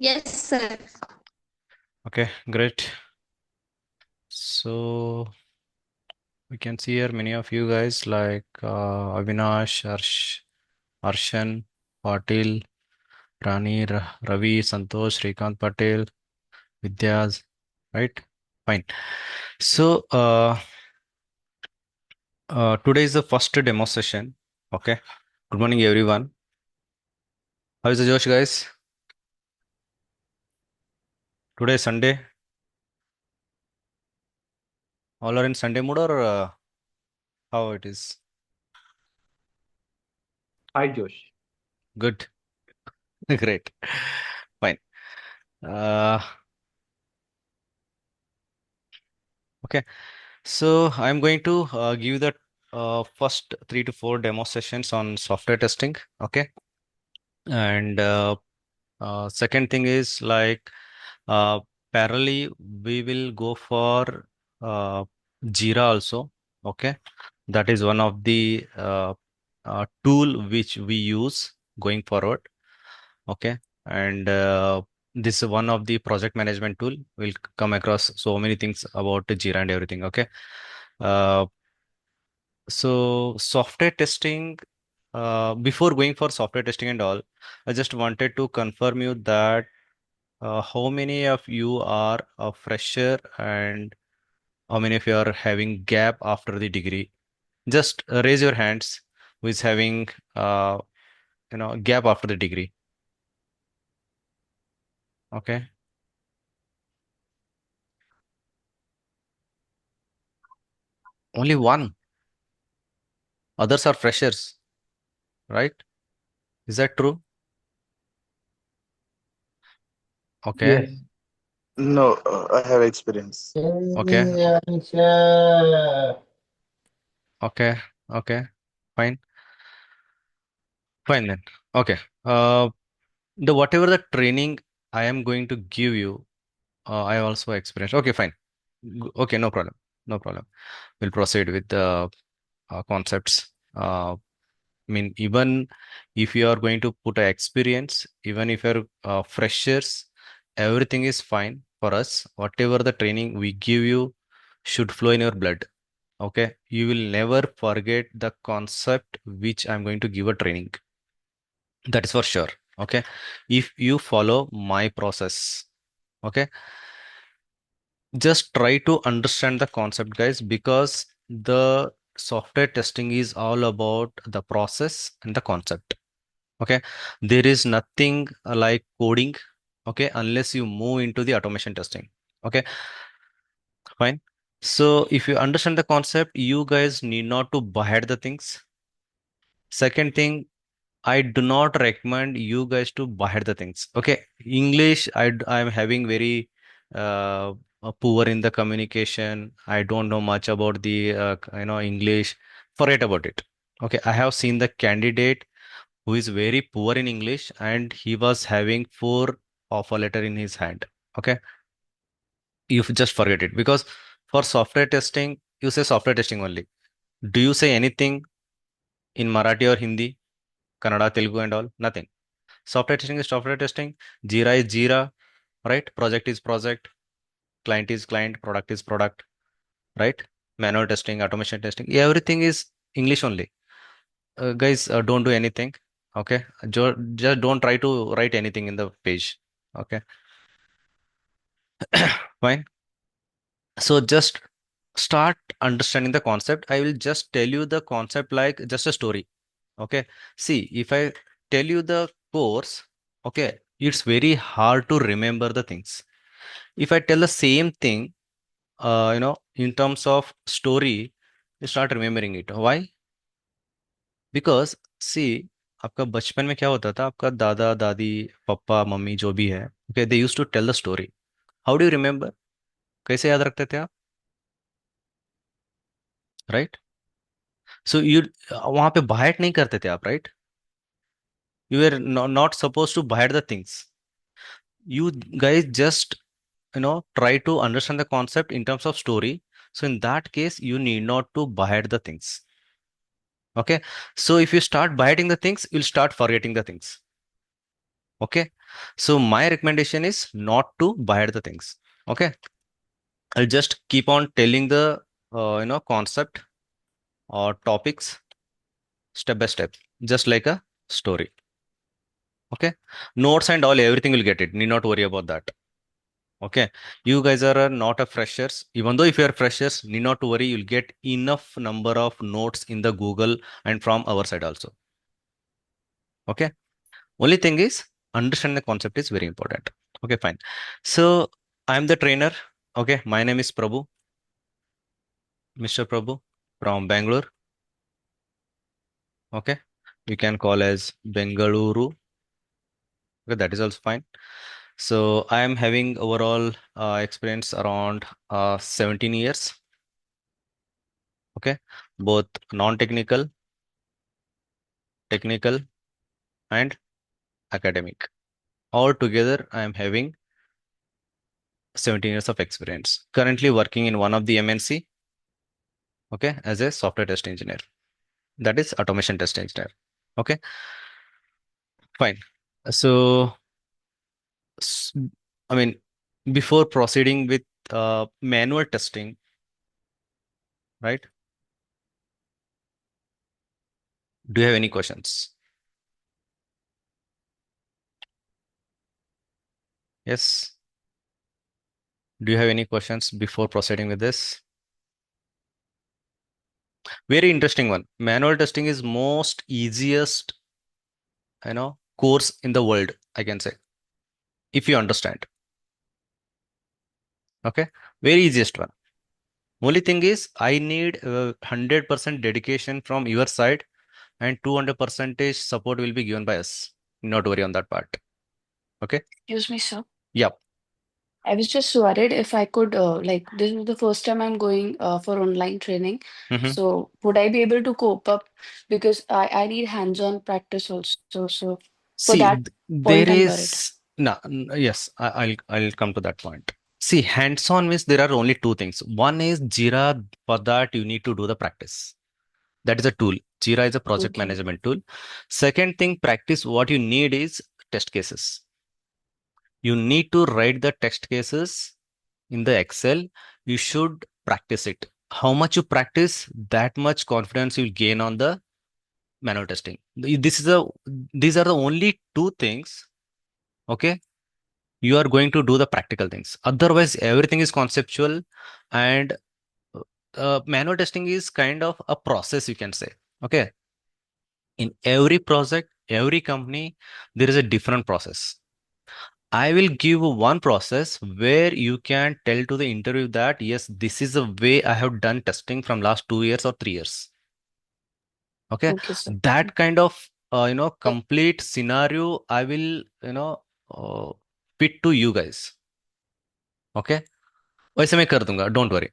Yes, sir. Okay, great. So we can see here many of you guys like Avinash, Arshan, Patil, Rani, Ravi, Santosh, Srikanth Patel, Vidyas, right? Fine. So today is the first demo session. Okay. Good morning, everyone. How is the Josh, guys? Today is Sunday. All are in Sunday mood or how it is? Hi, Josh. Good. Great. Fine. Uh, okay. So I'm going to give you the first 3 to 4 demo sessions on software testing. Okay. And second thing is like uh, parallelly, we will go for uh, Jira also. Okay. That is one of the tool which we use going forward. Okay. And this is one of the project management tool. We'll come across so many things about the Jira and everything. Okay. Uh, so software testing, before going for software testing and all, I just wanted to confirm you that how many of you are a fresher and how many of you are having gap after the degree? Just raise your hands who is having gap after the degree. Okay. Only one. Others are freshers, right? Is that true? Okay. Yes. No, I have experience. Okay. Okay. Okay. Fine. Fine then. Okay. Uh, the whatever the training I am going to give you, I also experienced. Okay, fine. Okay, no problem. No problem. We'll proceed with the concepts. I mean, even if you are going to put a experience, even if you're freshers, everything is fine for us. Whatever the training we give you should flow in your blood. Okay, you will never forget the concept which I'm going to give a training. That is for sure. Okay, if you follow my process, okay, just try to understand the concept, guys, because the software testing is all about the process and the concept. Okay, there is nothing like coding, okay, unless you move into the automation testing. Okay, fine. So if you understand the concept, you guys need not to buy the things. Second thing, I do not recommend you guys to buy the things. Okay, English, I'm having very poor in the communication. I don't know much about the English. Forget about it. Okay, I have seen the candidate who is very poor in English and he was having 4 offer letter in his hand. Okay, you just forget it because for software testing, you say software testing only. Do you say anything in Marathi or Hindi, Kannada, Telugu, and all? Nothing. Software testing is software testing. Jira is Jira, right? Project is project. Client is client. Product is product, right? Manual testing, automation testing. Everything is English only. Guys, don't do anything. Okay, just don't try to write anything in the page. Okay, fine. So just start understanding the concept. I will just tell you the concept like just a story. Okay, see, if I tell you the course, okay, it's very hard to remember the things. If I tell the same thing, in terms of story, you start remembering it. Why? Because see आपका बचपन में क्या होता था आपका दादा दादी papa mummy जो भी है okay they use to tell the story how do you remember कैसे याद रखते थे आप राइट सो यू वहां पे बाइट नहीं करते थे आप right you are not suppose to bite the things you guys just try to understand the concept in terms of story so in that case you need not to bite the things okay so if you start biting the things you'll start forgetting the things okay So my recommendation is not to buy the things. Okay, I'll just keep on telling the concept or topics step by step, just like a story. Okay, notes and all, everything will get it. Need not worry about that. Okay, you guys are not a freshers. Even though if you are freshers, need not to worry. You'll get enough number of notes in the Google and from our side also. Okay. Only thing is understand the concept is very important. Okay, fine. So I'm the trainer. Okay, my name is Prabhu, Mr. Prabhu from Bangalore. Okay, you can call as Bengaluru. Okay, that is also fine. So I am having overall experience around 17 years. Okay, both non-technical, technical, and academic. All together, I am having 17 years of experience. Currently working in one of the MNC. Okay, as a software test engineer. That is automation test engineer. Okay, fine. So, s- I mean, before proceeding with manual testing, right? Do you have any questions? Yes. Do you have any questions before proceeding with this? Very interesting one. Manual testing is most easiest, course in the world, I can say, if you understand. Okay, very easiest one. Only thing is, I need 100% dedication from your side, and 200% support will be given by us. Not worry on that part. Okay. Excuse me, sir. Yep. I was just worried if I could, like, this is the first time I'm going for online training. Hmm. So, would I be able to cope up? Because I need hands-on practice also. So, for See, that there point, I'm worried. is no. Yes, I'll come to that point. See, hands-on means there are only two things. One is Jira. For that, you need to do the practice. That is a tool. Jira is a project Okay. management tool. Second thing, practice. What you need is test cases. You need to write the test cases in the Excel. You should practice it. How much you practice, that much confidence you'll gain on the manual testing. These are the only two things. Okay, you are going to do the practical things. Otherwise, everything is conceptual, and manual testing is kind of a process, you can say. Okay, in every project, every company, there is a different process. I will give one process where you can tell to the interview that yes, this is the way I have done testing from last 2 years or 3 years. Okay, Okay, sir. that kind of complete scenario I will uh, fit to you guys. Okay, वैसे मैं कर दूंगा, don't worry.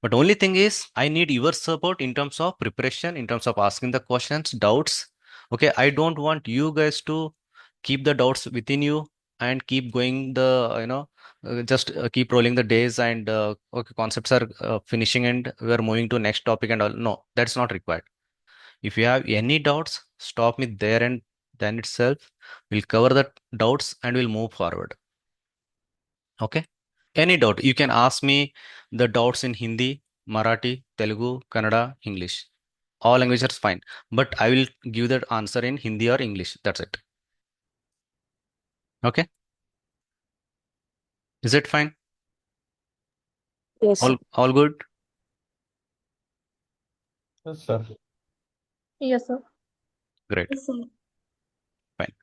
But only thing is, I need your support in terms of preparation, in terms of asking the questions, doubts. Okay, I don't want you guys to keep the doubts within you and keep going the, just keep rolling the days and okay, concepts are finishing and we are moving to next topic and all. No, that's not required. If you have any doubts, stop me there and then itself. We'll cover the doubts and we'll move forward. Okay. Any doubt, you can ask me the doubts in Hindi, Marathi, Telugu, Kannada, English. All languages are fine, but I will give that answer in Hindi or English. That's it. Okay. Is it fine? Yes, sir. All good? Yes, sir. Yes, sir. Great. Yes, sir. Fine.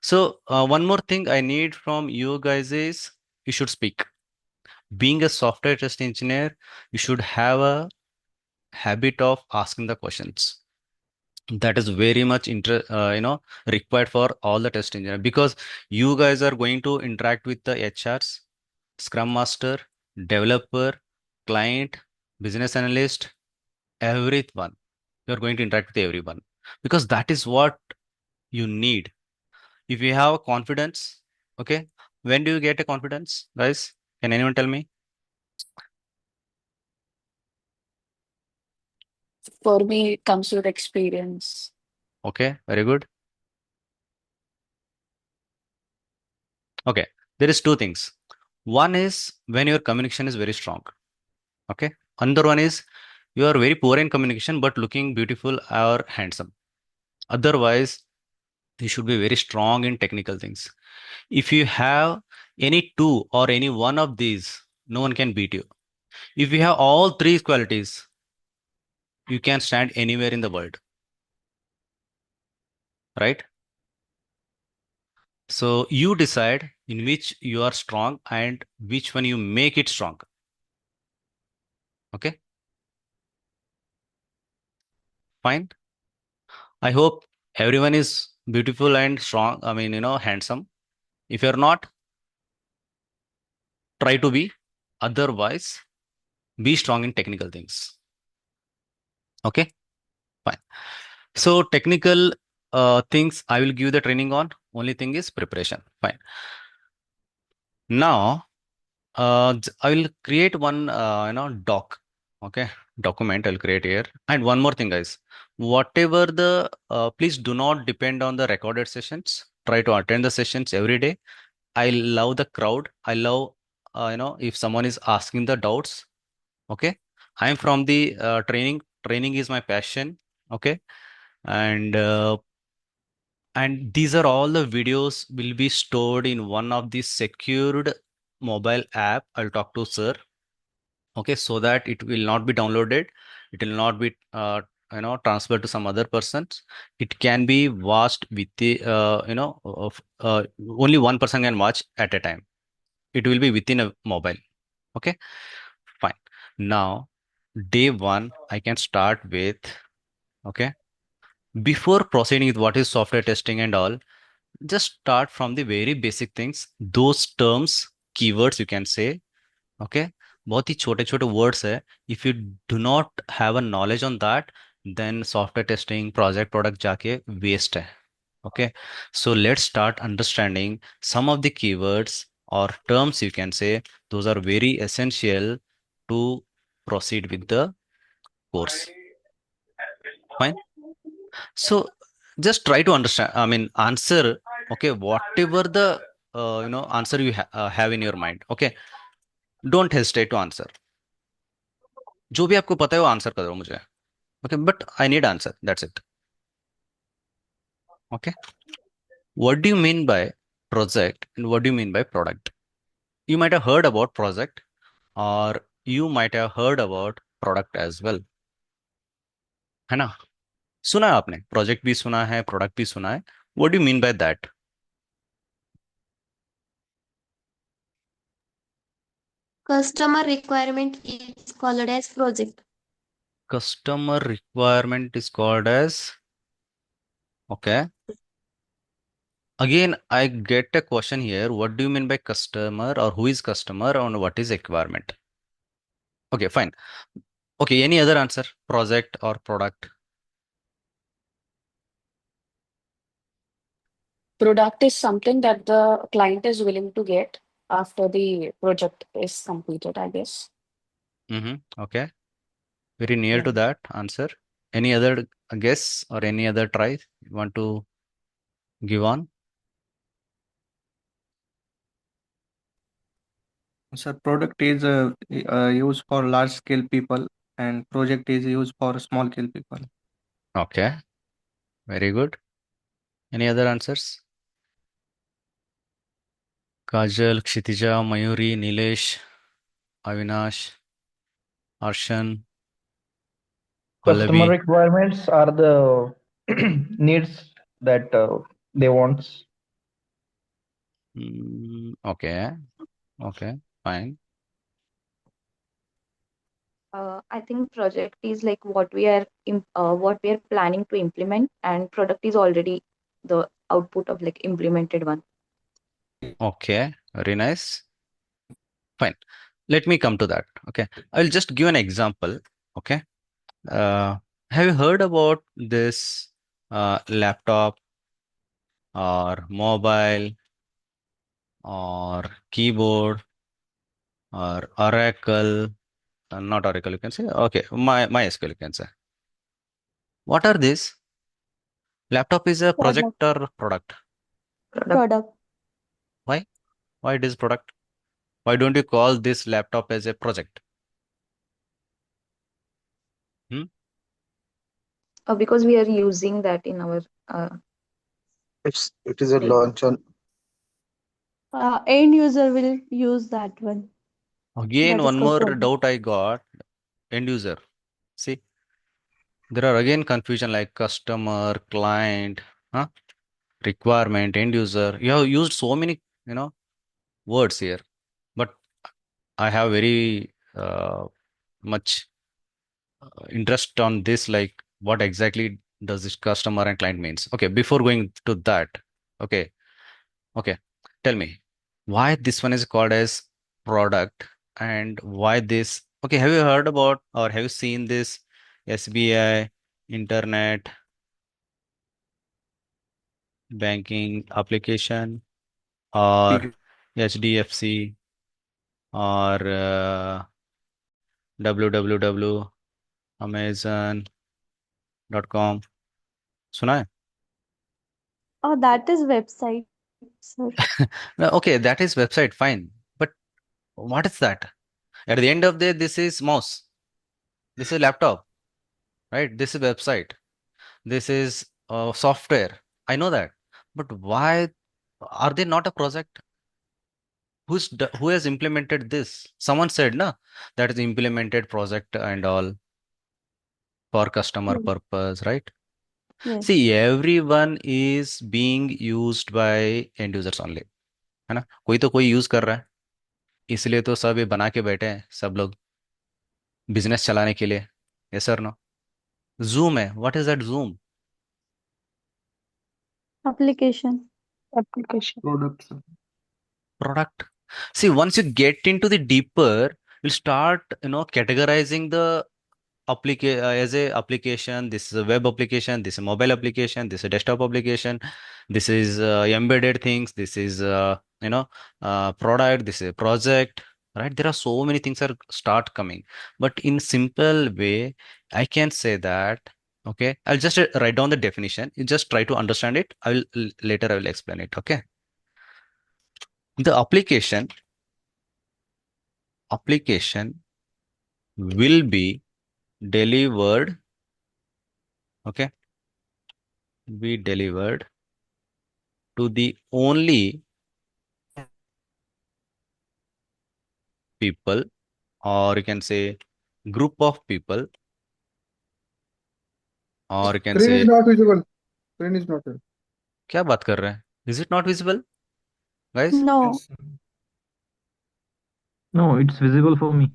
So one more thing I need from you guys is you should speak. Being a software test engineer, you should have a habit of asking the questions. That is very much required for all the test engineer, because you guys are going to interact with the HRs, scrum master, developer, client, business analyst, everyone. You're going to interact with everyone, because that is what you need. If you have confidence, okay, when do you get a confidence, guys? Can anyone tell me? For me, it comes with experience. Okay, very good. Okay, there is two things. One is when your communication is very strong. Okay. Another one is you are very poor in communication but looking beautiful or handsome. Otherwise, you should be very strong in technical things. If you have any two or any one of these, no one can beat you. If you have all three qualities, you can stand anywhere in the world, right? So you decide in which you are strong and which one you make it strong. Okay, fine. I hope everyone is beautiful and strong. I mean, handsome. If you're not, try to be. Otherwise, be strong in technical things. Okay, fine. So technical things I will give the training on. Only thing is preparation. Fine. Now I will create one okay, document I'll create here. And one more thing, guys. Whatever the please do not depend on the recorded sessions. Try to attend the sessions every day. I love the crowd. I love if someone is asking the doubts. Okay, I am from the training. Training is my passion. Okay, and these are all the videos will be stored in one of the secured mobile app. I'll talk to sir. Okay, so that it will not be downloaded. It will not be transferred to some other persons. It can be watched with the only one person can watch at a time. It will be within a mobile. Okay, fine. Now day one I can start with. Okay, before proceeding with what is software testing and all, just start from the very basic things, those terms, keywords you can say. Okay, बहुत ही छोटे छोटे words है. If you do not have a knowledge on that, then software testing project product जाके waste है. Okay, so let's start understanding some of the keywords or terms you can say. Those are very essential to proceed with the course. Fine. So just try to understand, I mean, answer, okay, whatever the answer you have in your mind. Okay, don't hesitate to answer. जो भी आपको पता है वो answer करो मुझे. Okay, but I need answer. That's it. Okay. What do you mean by project and what do you mean by product? You might have heard about project or you might have heard about product as well. है ना? सुना है आपने? Project भी सुना है, product भी सुना है. What do you mean by that? Customer requirement is called as project. Customer requirement is called as. Okay. Again, I get a question here. What do you mean by customer or who is customer and what is requirement? Okay, fine. Okay, any other answer? Project or product? Product is something that the client is willing to get after the project is completed, I guess. Okay. Very near to Yeah. that answer. Any other guess or any other try you want to give on? Sir, product is used for large scale people and project is used for small scale people. Okay. Very good. Any other answers? Kajal, Kshitija, Mayuri, Nilesh, Avinash, Arshan, Customer Pallavi. requirements are the needs that they want. Okay. Okay. Fine. I think project is like what we are planning to implement, and product is already the output of like implemented one. Okay. Very nice. Fine. Let me come to that. Okay. I'll just give an example. Okay. Have you heard about this laptop or mobile or keyboard or Oracle? Not Oracle, you can say. Okay, MySQL, you can say. What are these? Laptop is a project Product. or product? Product. Why? Why it is product? Why don't you call this laptop as a project? Hmm? Because we are using that in our It is a like launch on. End user will use that one. Again, That is one more called doubt I got. End user. See, there are again confusion like customer, client, huh? Requirement, end user. You have used so many, words here. But I have very much interest on this, like what exactly does this customer and client means? Okay, before going to that, okay, okay, tell me why this one is called as product and why this. Okay, have you heard about or have you seen this SBI internet banking application or Big HDFC or www.amazon.com? सुना है? Oh, that is website, sir. No, okay, that is website, fine. But what is that? At the end of the day, this is mouse. This is laptop, right? This is website. This is software. I know that. But why are they not a project? Who has implemented this? Someone said, na, that is implemented project and all for customer Yes. purpose, right? Yes. See, everyone is being used by end users only. है ना? कोई तो कोई use कर रहा है, इसलिए तो सब ये बना के बैठे हैं सब लोग बिजनेस चलाने के लिए. Yes sir no. जूम है. What is that zoom? Application. Application. products. Product. See, once you get into the deeper, you'll start, categorizing the as a application. This is a web application. This is a mobile application. This is a desktop application. This is embedded things. This is product. This is a project. Right? There are so many things that start coming. But in simple way, I can say that. Okay, I'll just write down the definition. You just try to understand it. Later I will explain it. Okay. The application will be delivered, okay, be delivered to the only people, or you can say group of people, or you can Screen is say. not visible. Screen is not visible. क्या बात कर रहे हैं? Is it not visible, guys? No. Yes. No, it's visible for me.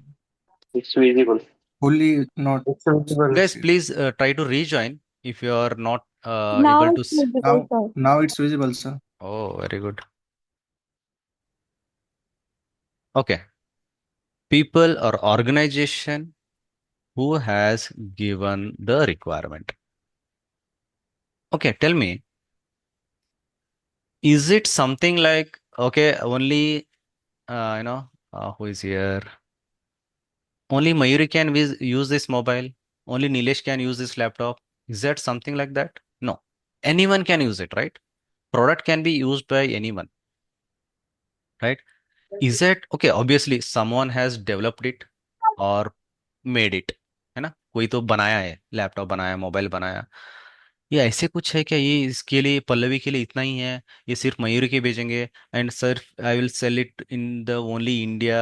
It's visible. Fully not. It's visible. Guys, please try to rejoin if you are not Now able to it's visible, sir. Now it's visible, sir. Oh, very good. Okay. People or organization who has given the requirement. Okay, tell me, is it something like, okay, only, who is here? Only Mayuri can use this mobile. Only Nilesh can use this laptop. Is that something like that? No. Anyone can use it, right? Product can be used by anyone, right? Is that okay? Obviously, someone has developed it or made it. है ना? कोई तो बनाया है, laptop बनाया, mobile बनाया. ये ऐसे कुछ है क्या? ये इसके लिए पल्लवी के लिए इतना ही है, ये सिर्फ मयूरी के भेजेंगे एंड सिर्फ I will sell it in the only India,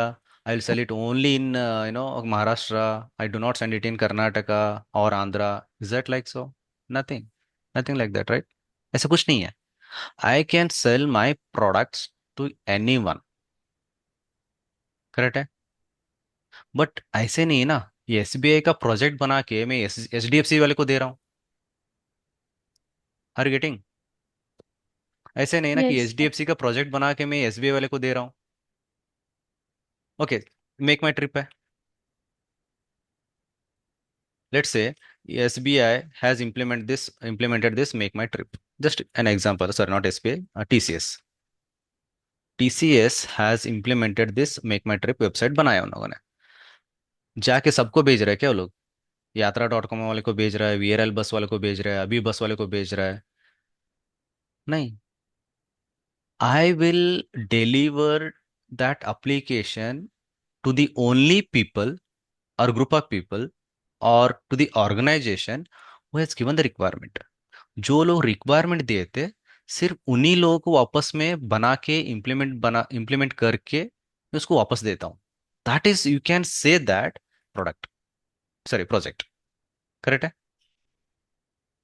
I will sell it only in Maharashtra, I do not send it in Karnataka और Andhra. Is that like so? Nothing. Nothing like that, right? ऐसा कुछ नहीं है. I can sell my products to any one. Correct है? But ऐसे नहीं है ना. ये एसबीआई का प्रोजेक्ट बना के मैं एचडीएफसी वाले को दे रहा हूँ. Are getting? ऐसे नहीं ना कि Yes. एचडीएफसी का प्रोजेक्ट बना के मैं एसबीआई वाले को दे रहा हूँ. ओके, मेक माई ट्रिप है. Let's say SBI has implemented this make my trip. Just an example, sorry, not SBI, TCS has implemented this make my trip website बनाया उन लोगों ने. जाके सबको भेज रहे हैं क्या वो लोग? यात्रा.com वाले को भेज रहा है, वीआरएल बस वाले को भेज रहा है, अभी बस वाले को भेज रहा है? नहीं. I will deliver that application to the only people or group of people or to the organization who has given the requirement. जो लोग रिक्वायरमेंट दिए थे सिर्फ उन्हीं लोगों को वापस में बना के इम्प्लीमेंट करके मैं उसको वापस देता हूँ. That is you can say that product sorry project. Correct है.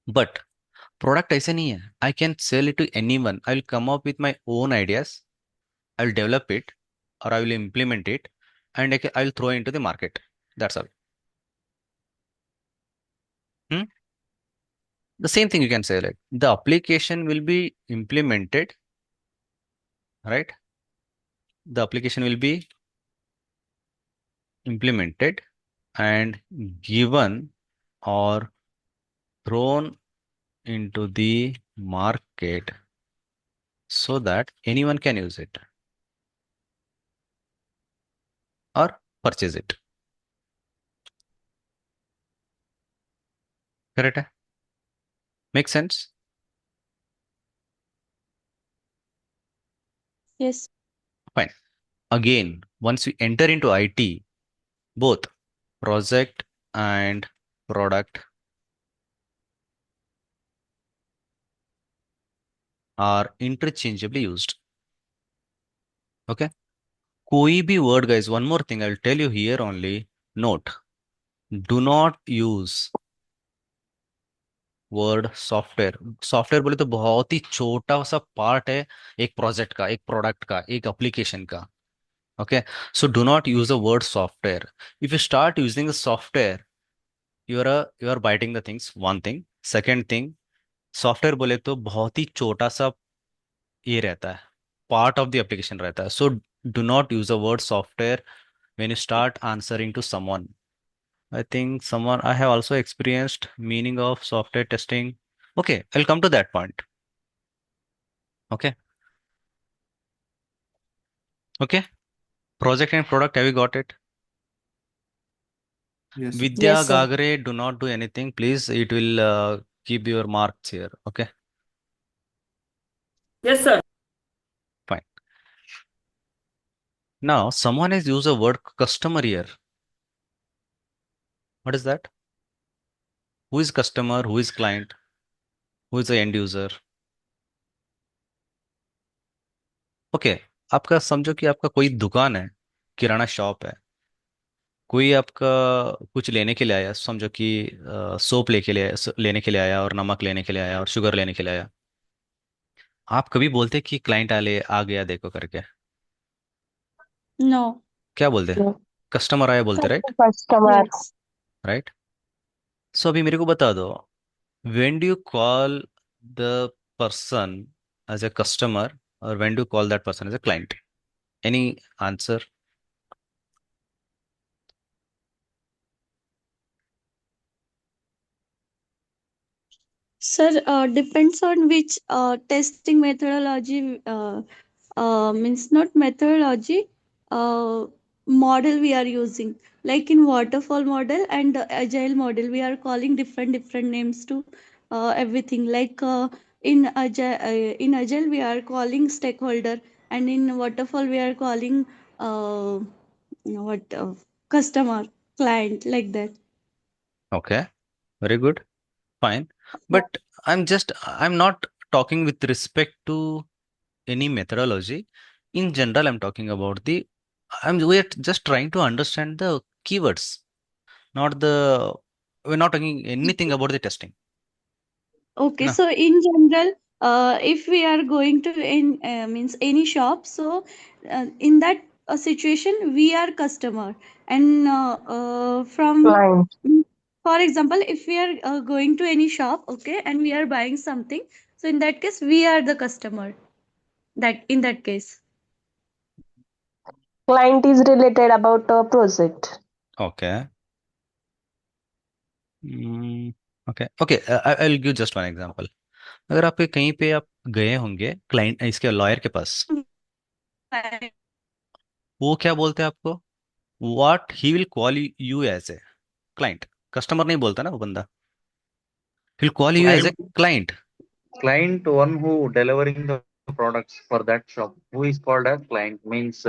बट प्रोडक्ट ऐसे नहीं है. I can sell it to any one. I will come up with my own ideas. I will develop it or I will implement it and I will throw it into the market. That's all. The same thing you can say, like the application will be implemented, right? The application will be implemented and given or thrown into the market so that anyone can use it or purchase it. Correct? Make sense? Yes. Fine. Again, once we enter into IT, both project and product are interchangeably used. Okay. कोई भी word, guys, one more thing I'll tell you here only. Note, do not use word software. Software बोले तो बहुत ही छोटा सा part है एक project का, एक प्रोडक्ट का, एक एप्लीकेशन का. Okay, so do not use the word software. If you start using the software, you are biting the things. One thing. Second thing, software बोले तो बहुत ही छोटा सा ये रहता है, पार्ट ऑफ द एप्लीकेशन रहता है. So do not use a word software when you start answering to someone. I think someone I have also experienced meaning of software testing. Okay, I'll come to that point. Okay. Okay. Project and product, have you got it? Yes. Vidya Yes, sir. Gagre, do not do anything, please. It will keep your marks here. Okay. Yes, sir. Fine. Now, someone has used the word customer here. What is that? Who is customer? Who is client? Who is the end user? Okay. आपका समझो कि आपका कोई दुकान है, किराना shop है. कोई आपका कुछ लेने के लिए आया, समझो कि सोप लेने के लिए आया और नमक लेने के लिए आया और शुगर लेने के लिए आया. आप कभी बोलते कि क्लाइंट आ गया देखो करके? No. क्या बोलते? No. कस्टमर आया बोलते, right? Customer. Yes. Right. So अभी मेरे को बता दो, when do you call the person as a customer और when do call that person as a client? Any answer? Sir, depends on which testing methodology, means not methodology, model we are using. Like in waterfall model and agile model, we are calling different names to everything. Like in agile we are calling stakeholder, and in waterfall we are calling what customer, client, like that. Okay, very good. Fine. But I'm not talking with respect to any methodology. In general, I'm talking about we're just trying to understand the keywords, we're not talking anything about the testing. Okay, No. so in general, if we are going to in means any shop, so in that situation we are customer, and from Client. for example, if we are going to any shop, okay, and we are buying something, so in that case we are the customer. That in that case. Client is related about a project. Okay. Okay. Okay. I'll give just one example. अगर आप कहीं पे आप गए होंगे client इसके lawyer के पास, वो क्या बोलते हैं आपको? What he will call you as a client. Customer नहीं बोलता ना वो बंदा. He'll call you as a client. Client one who delivering the products for that shop, who is called as client. Means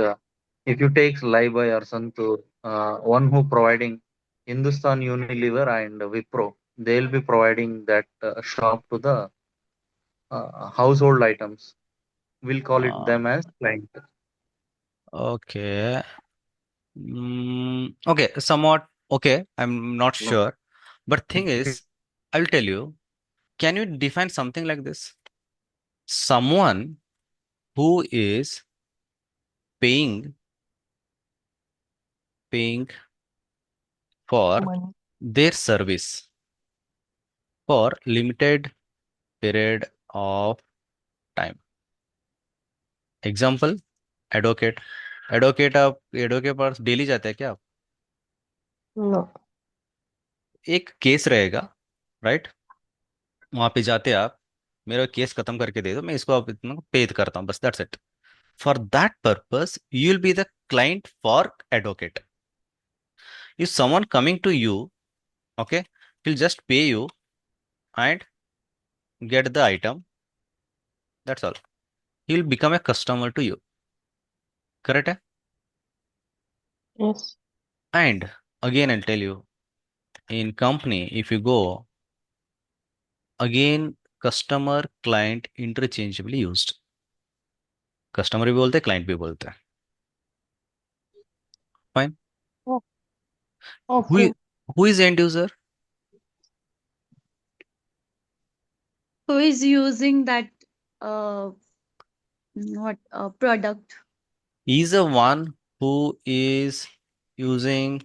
if you take Lifebuoy or Santur, one who providing Hindustan Unilever and Wipro, they will be providing that shop to the household items. We'll call it them as client. Okay. Okay, somewhat okay. I'm not No. sure. But thing is, I'll tell you, can you define something like this? Someone who is paying for Money. their service for limited period of time. Example advocate आप advocate पास daily जाते हैं क्या आप? No. एक case रहेगा, right? वहां पे जाते आप, मेरा केस खत्म करके दे दो, मैं इसको आप इतना पे करता हूँ, बस that's it. For that purpose you will be the client for advocate. If someone coming to you, okay, he'll just pay you and get the item, that's all. He'll become a customer to you, correct? Yes. And again I'll tell you, in company if you go, again customer client interchangeably used. Customer भी बोलते हैं, client भी बोलते हैं. Fine. Okay. who is end user? Who is using that product? He's the one who is using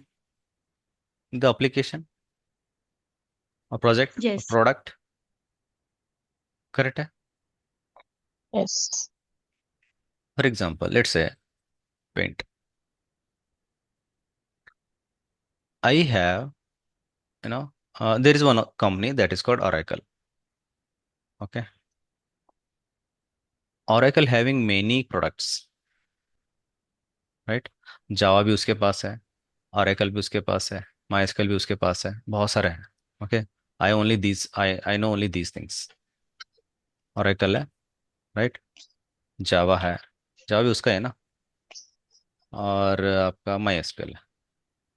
the application or project or Yes. product, correct? Yes. For example, let's say paint. I have, there is one company that is called Oracle. Okay. Oracle having many products, right? Java भी उसके पास है, Oracle भी उसके पास है, MySQL भी उसके पास है, बहुत सारे हैं. Okay. I know only these things. Oracle है, right? Java है, Java भी उसका है ना, और आपका MySQL है,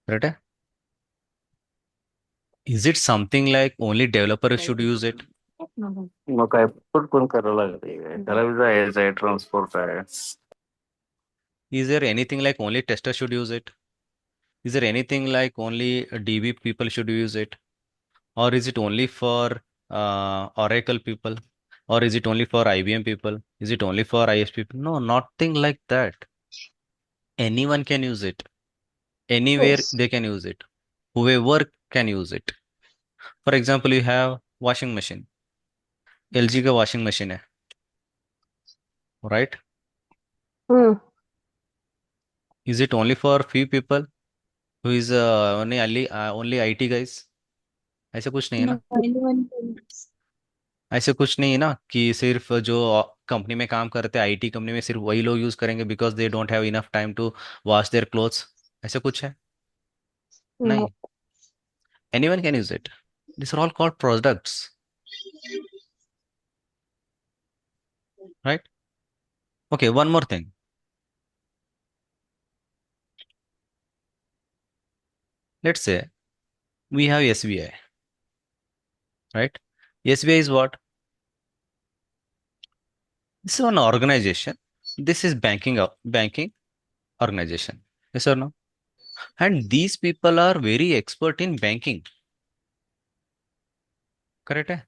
correct है? Is it something like only developer should use it? मग काय पटकन करायला लागते त्याला बी जायचं आहे ट्रान्सपोर्ट आहे. Is there anything like only tester should use it? Is there anything like only DB people should use it? Or is it only for Oracle people? Or is it only for IBM people? Is it only for IS people? No, nothing like that. Anyone can use it. Anywhere Yes. they can use it. Whoever can use it. For example, you have washing machine. LG का washing machine है, right? Hmm. Is it only for few people who is only IT guys? ऐसा कुछ नहीं है ना. No, anyone can use. ऐसे कुछ नहीं है ना कि सिर्फ जो कंपनी में काम करते हैं, आईटी कंपनी में सिर्फ वही लोग यूज करेंगे because they don't have enough time to wash their clothes. ऐसा कुछ है No. नहीं. Anyone can use it. This are all called products, right? Okay, one more thing. Let's say we have SBI, right? SBI is what? This is an organization. This is banking organization. Yes or no? And these people are very expert in banking. Correct? hai?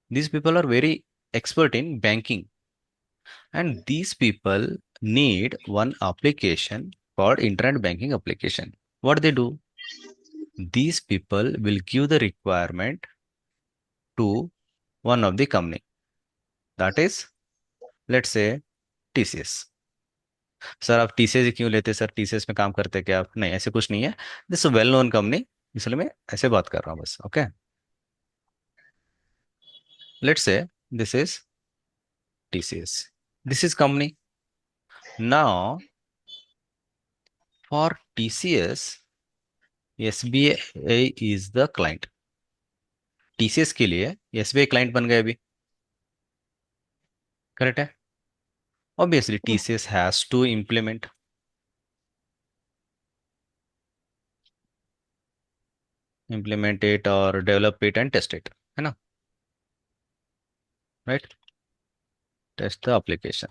These people are very expert in banking. And these people need one application called internet banking application. What they do? These people will give the requirement to one of the company. That is, let's say TCS. Sir आप TCS क्यों लेते sir? TCS में काम करते क्या आप? नहीं, ऐसे कुछ नहीं है. दिस वेल नोन कंपनी, इसलिए मैं ऐसे बात कर रहा हूँ बस. Okay, let's say this is TCS. This is company. Now for TCS, SBI is the client. TCS के लिए SBI क्लाइंट बन गए अभी, करेक्ट है? Obviously, TCS has to implement it or develop it and test it, है ना? Right? Test the application.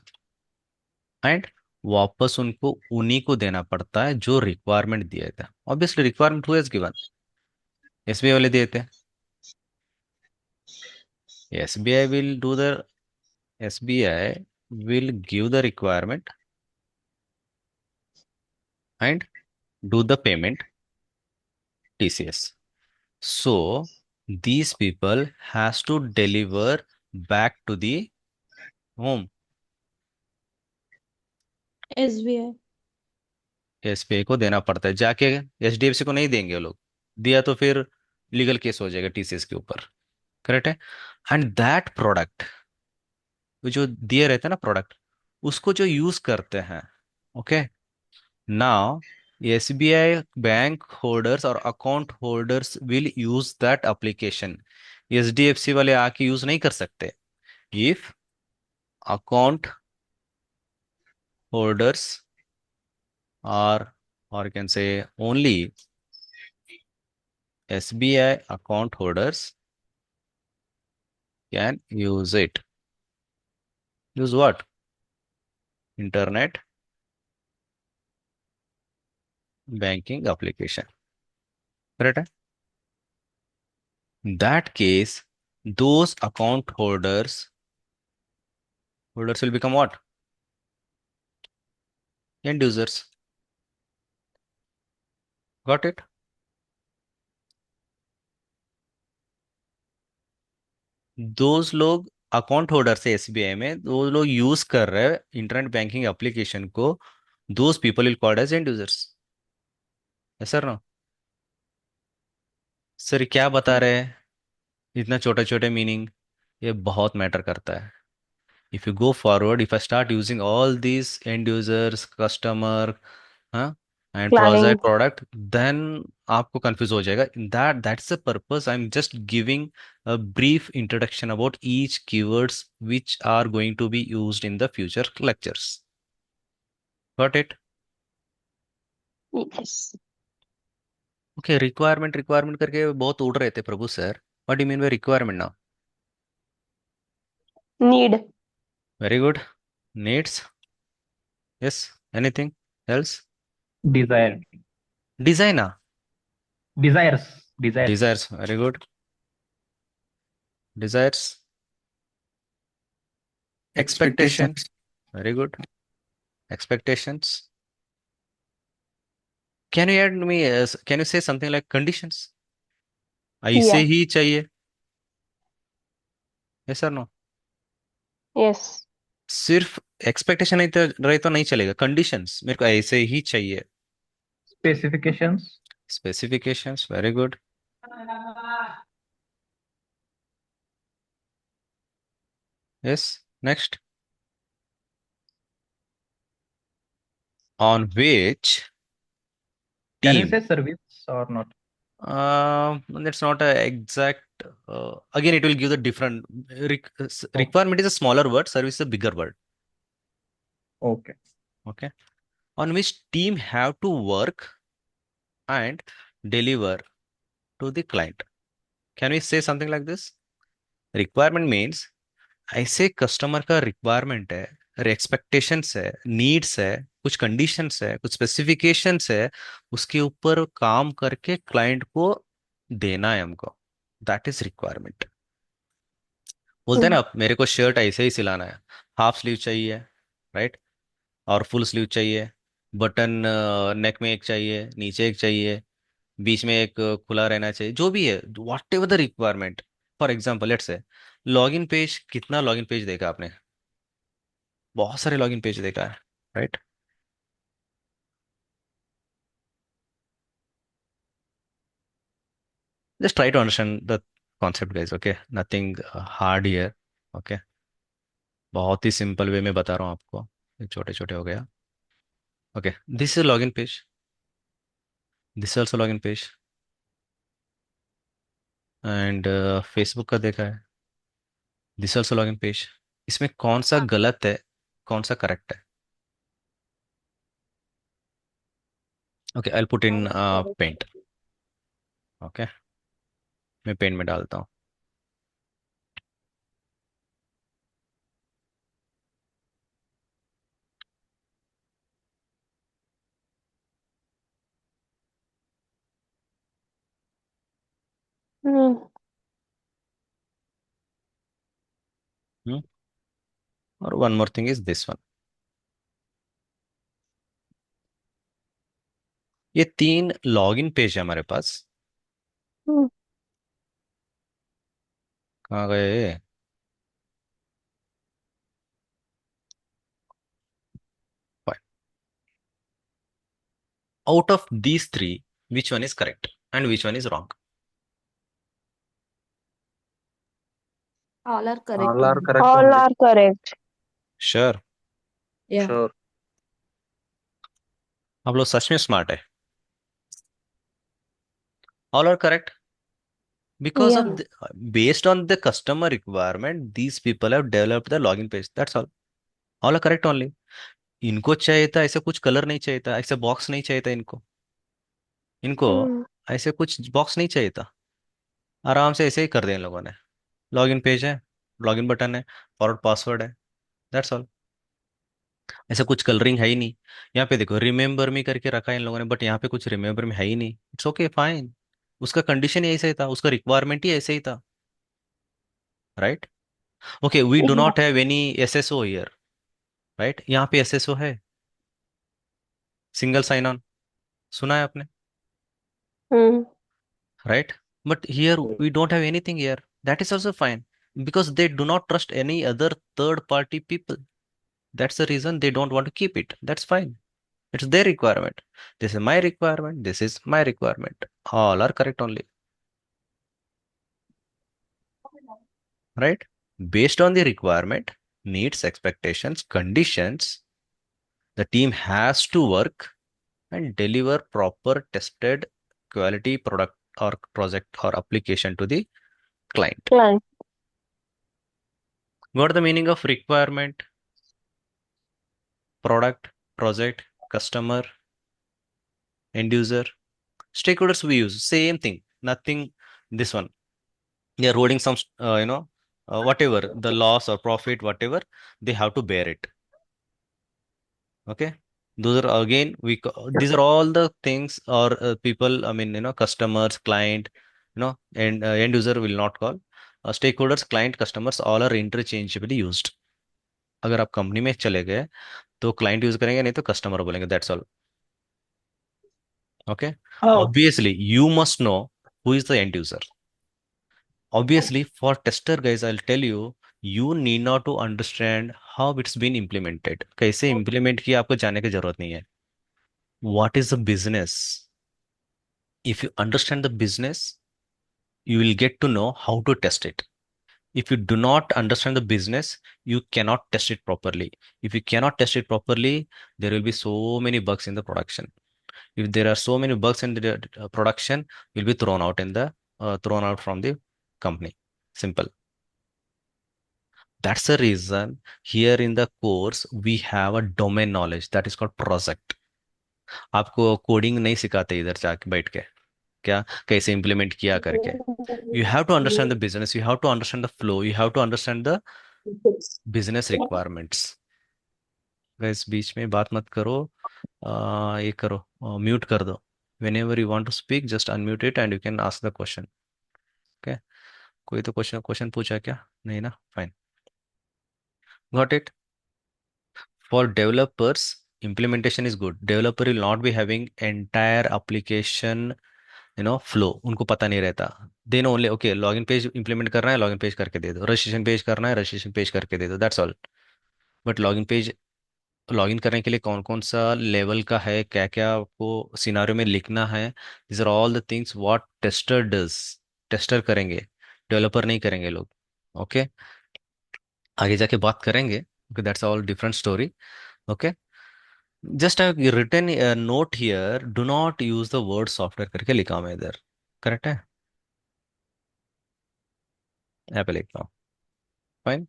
And वापस उनको उन्हीं को देना पड़ता है जो रिक्वायरमेंट दिया था. Obviously requirement who has given? SBI वाले दिए थे. SBI will do the SBI will give the requirement and do the payment TCS. So these people has to deliver back to the home. SBI. SBI को देना पड़ता है, जाके HDFC को नहीं देंगे वो लोग. दिया तो फिर लीगल केस हो जाएगा टीसीएस के ऊपर. करेक्ट है. एंड दैट प्रोडक्ट जो दिए रहते हैं ना प्रोडक्ट, उसको जो यूज करते हैं. Okay. Now SBI bank holders और account holders will use that application. HDFC वाले आके यूज नहीं कर सकते. If account holders or you can say only SBI account holders can use it. Use what? Internet banking application. Correct? In that case, those account holders will become what? End users. Got it? Those लोग account holder से SBI में वो लोग use कर रहे हैं internet banking application को. Those people will called as end users. Sir no sir क्या बता रहे हैं? इतना छोटे छोटे मीनिंग ये बहुत मैटर करता है. if you go forward, if I start using all these end users, customer, huh, and Planning. product, then आपको confuse हो जाएगा. That's the purpose. I'm just giving a brief introduction about each keywords which are going to be used in the future lectures. Got it? Yes. Okay. Requirement करके बहुत उड़ रहे थे प्रभु sir. What do you mean by requirement now? Need. Very good. Needs. Yes. Anything else? Desire. Designer. Desires. Desires. Very good. Desires. Expectation. Very good. Expectations. Can you add me? Can you say something like conditions? ऐसे Yeah. ही चाहिए. Yes or no? Yes. सिर्फ expectation नहीं तो रहे तो नहीं चलेगा. Conditions मेरे को ऐसे ही चाहिए. Specifications. Specifications. Very good. Yes. Next. On which Can you team? say service or not? That's not a exact. Again, it will give the different. Requirement is a smaller word. Service is a bigger word. Okay. Okay. On which team have to work and deliver to the client. Can we say something like this? Requirement means ऐसे customer का requirement है, expectations है, needs है, कुछ conditions है, कुछ specifications है, उसके ऊपर काम करके क्लाइंट को देना है हमको. That is requirement. बोलते हैं ना मेरे को शर्ट ऐसे ही सिलाना है, हाफ स्लीव चाहिए, राइट, और फुल स्लीव चाहिए, बटन नेक में एक चाहिए, नीचे एक चाहिए, बीच में एक खुला रहना चाहिए, जो भी है, whatever the requirement. For example let's say login page. कितना लॉगिन पेज देखा आपने? बहुत सारे लॉगिन पेज देखा है, right. Just try to understand the concept guys. Okay, nothing hard here. Okay, बहुत ही सिंपल वे में बता रहा हूँ आपको. छोटे छोटे हो गया. Okay, this is login page. This also login page. And Facebook का देखा है. This also login page. इसमें कौन सा गलत है कौन सा करेक्ट है? Okay, I put in paint. Okay, मैं पेंट में डालता हूँ. और one more thing is this one. ये 3 लॉगिन पेज है हमारे पास. कहाँ गए? Out of these 3, which one is correct and which one is wrong? All are correct. All are only. correct All only. are correct. Sure. Yeah. Sure. आप लोग सच में smart है. All are correct because Yeah. of based on the customer requirement, these people have developed the login page. That's all. All are correct only. इनको चाहिए था ऐसे कुछ colour नहीं चाहिए था, ऐसे बॉक्स नहीं चाहिए था इनको. इनको ऐसे कुछ बॉक्स नहीं चाहिए था. आराम से ऐसे ही कर दिया इन लोगों ने. लॉगिन पेज है, लॉगिन बटन है, फॉरवर्ड पासवर्ड है. That's all. ऐसा कुछ कलरिंग है ही नहीं. यहाँ पे देखो रिमेंबर मी करके रखा है इन लोगों ने, बट यहाँ पे कुछ रिमेंबर में है ही नहीं. It's okay fine. उसका कंडीशन ही ऐसा ही था, उसका रिक्वायरमेंट ही ऐसे ही था. Right. Okay, we do Yeah. Not have any SSO here. Right, यहाँ पे एसएसओ है, सिंगल साइन ऑन. सुना है आपने? Right. But here we don't have anything here. That is also fine because they do not trust any other third party people. That's the reason they don't want to keep it. That's fine. It's their requirement. This is my requirement. This is my requirement. All are correct only. Right? Based on the requirement, needs, expectations, conditions, the team has to work and deliver proper tested quality product or project or application to the client. Client. What the meaning of requirement? Product, project, customer, end user, stakeholders we use. Same thing. Nothing. This one. They are holding some, whatever the loss or profit, whatever they have to bear it. Okay. Those are again, these are all the things or people, I mean, customers, client, and end user will not call. Stakeholders, client, customers, all are interchangeably used. अगर आप company में चले गए तो client use करेंगे, नहीं तो customer बोलेंगे. That's all. Okay. Obviously you must know who is the end user. Obviously for tester guys, I'll tell you, you need not to understand how it's been implemented. कैसे implement किया आपको जानने की जरूरत नहीं है. What is the business? If you understand the business, you will get to know how to test it. If you do not understand the business, you cannot test it properly. If you cannot test it properly, there will be so many bugs in the production. If there are so many bugs in the production, you'll be thrown out from the company. Simple. That's the reason here in the course we have a domain knowledge that is called project. आपको coding नहीं सिखाते इधर जाके बैठ के, क्या कैसे implement किया करके. You have to understand the business, you have to understand the flow, you have to understand the business requirements. guys बीच में बात मत करो. ये करो, म्यूट कर दो. whenever you want to speak, just unmute it and you can ask the question. Okay. कोई तो क्वेश्चन पूछा क्या? नहीं ना? Fine. Got it. For developers, implementation is good. Developer will not be having entire application, flow. उनको पता नहीं रहता. They know only, okay, login page implement करना है, login page करके दे दो. Registration page करना है, registration page करके दे दो. That's all. But login page login करने के लिए कौन कौन सा लेवल का है, क्या क्या आपको सिनारियो में लिखना है, this are all the things what tester does. Tester करेंगे, डेवलपर नहीं करेंगे लोग. ओके. आगे जाके बात करेंगे. Okay, that's all different story. Okay. Just I written note here, do not use the word software करके लिखा मैं इधर. करेक्ट है? यहाँ पे लिखता हूँ. Fine.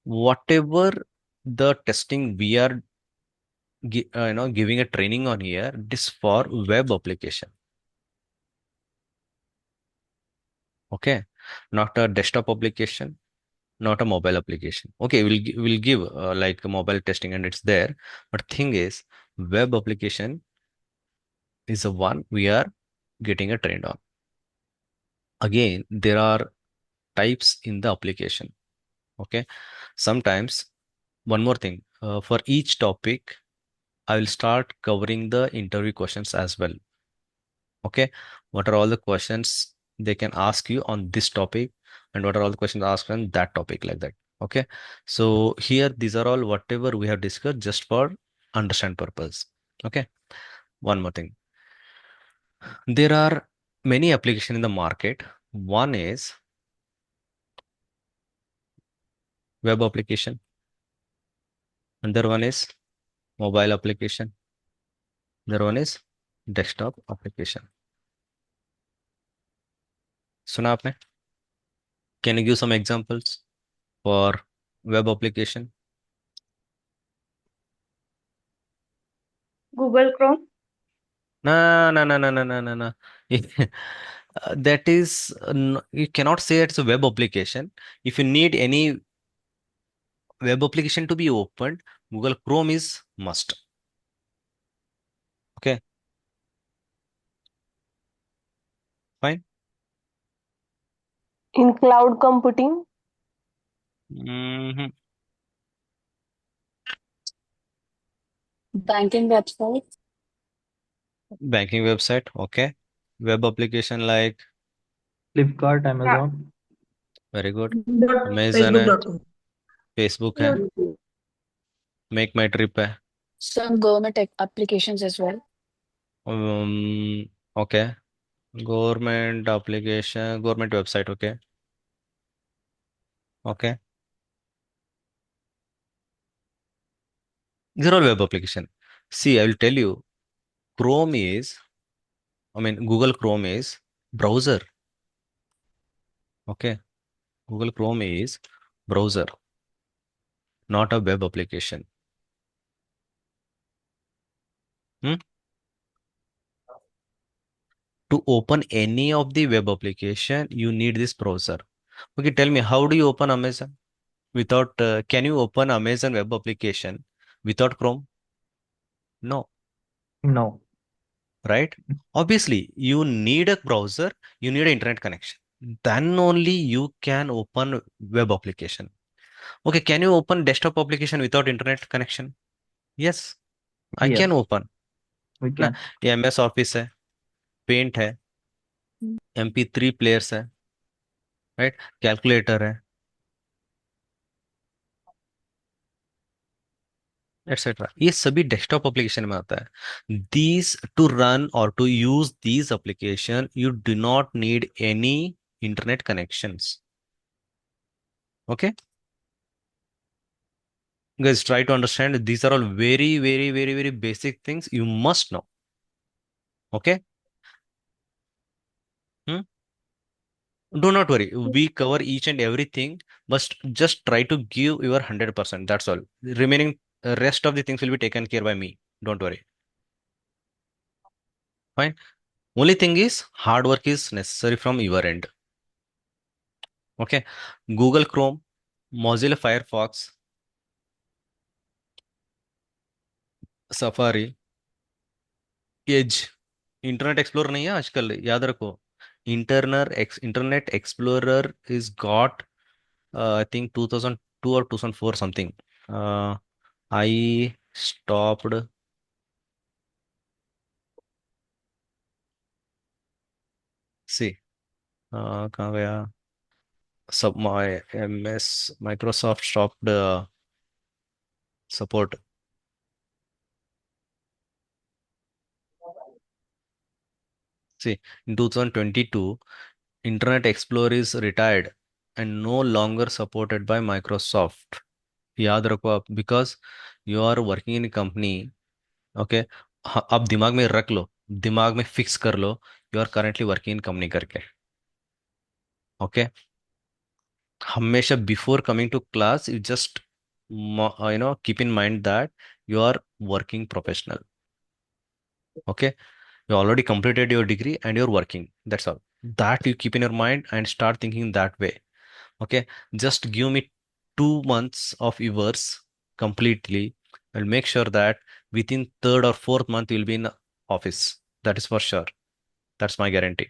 What ever the testing we are giving a training on here, this for web application. Okay, not a desktop application, not a mobile application. Okay, we'll give like a mobile testing and it's there, but thing is, web application is the one we are getting a trained on. Again, there are types in the application. Okay, sometimes one more thing, for each topic I will start covering the interview questions as well. Okay, what are all the questions they can ask you on this topic, and what are all the questions asked on that topic, like that. Okay, so here these are all whatever we have discussed just for understand purpose. Okay, one more thing, there are many applications in the market. One is web application, another one is mobile application, another one is desktop application. सुना आपने? Can you give some examples for web application? Google Chrome. No, no, no, no, no, no, no, no. That is, you cannot say it's a web application. If you need any web application to be opened, Google Chrome is must. Okay, fine. In cloud computing, Mhm. Banking website. Banking website, okay. Web application like, Flipkart, Amazon. very good. dot Amazon है, facebook.com. Facebook है, Make My Trip है. Some government applications as well. Okay. Government application, government website, okay. Okay. These are all web application. See, I will tell you, Chrome is, Google Chrome is browser. Okay. Google Chrome is browser, not a web application. Hmm? To open any of the web application, you need this browser. Okay, tell me, how do you open Amazon without, can you open Amazon web application without Chrome? No, No. right? Obviously, you need a browser, you need an internet connection. Then only you can open web application. Okay, can you open desktop application without internet connection? Yes, I can Yes, open. we ना, can. ये MS Office है, Paint है, MP3 players है, right, calculator है, etcetera, ये सभी desktop application में आता है. These to run or to use these application, you do not need any internet connections. Okay, guys, try to understand. These are all very, very, very, very basic things you must know. Okay. Hmm? Do not worry. We cover each and everything, but just try to give your 100%. That's all. Remaining rest of the things will be taken care by me. Don't worry. Fine. Only thing is hard work is necessary from your end. Okay. Google Chrome, Mozilla Firefox, Safari, Edge. Internet explorer नहीं है आजकल, याद रखो. Internet explorer is got I think 2002 or 2004 something. I stopped. See, कहाँ गया? सब my MS Microsoft stopped support. See, in 2022, Internet Explorer is retired and no longer supported by Microsoft. याद रखो आप, because you are working in a company. Okay, आप दिमाग में रख लो, दिमाग में फिक्स कर लो, you are currently working in company करके. Okay, हमेशा before coming to class you just keep in mind that you are working professional. Okay, you already completed your degree and you're working. That's all. That you keep in your mind and start thinking that way. Okay, just give me 2 months of yours completely, and make sure that within third or fourth month you'll be in office. That is for sure. That's my guarantee.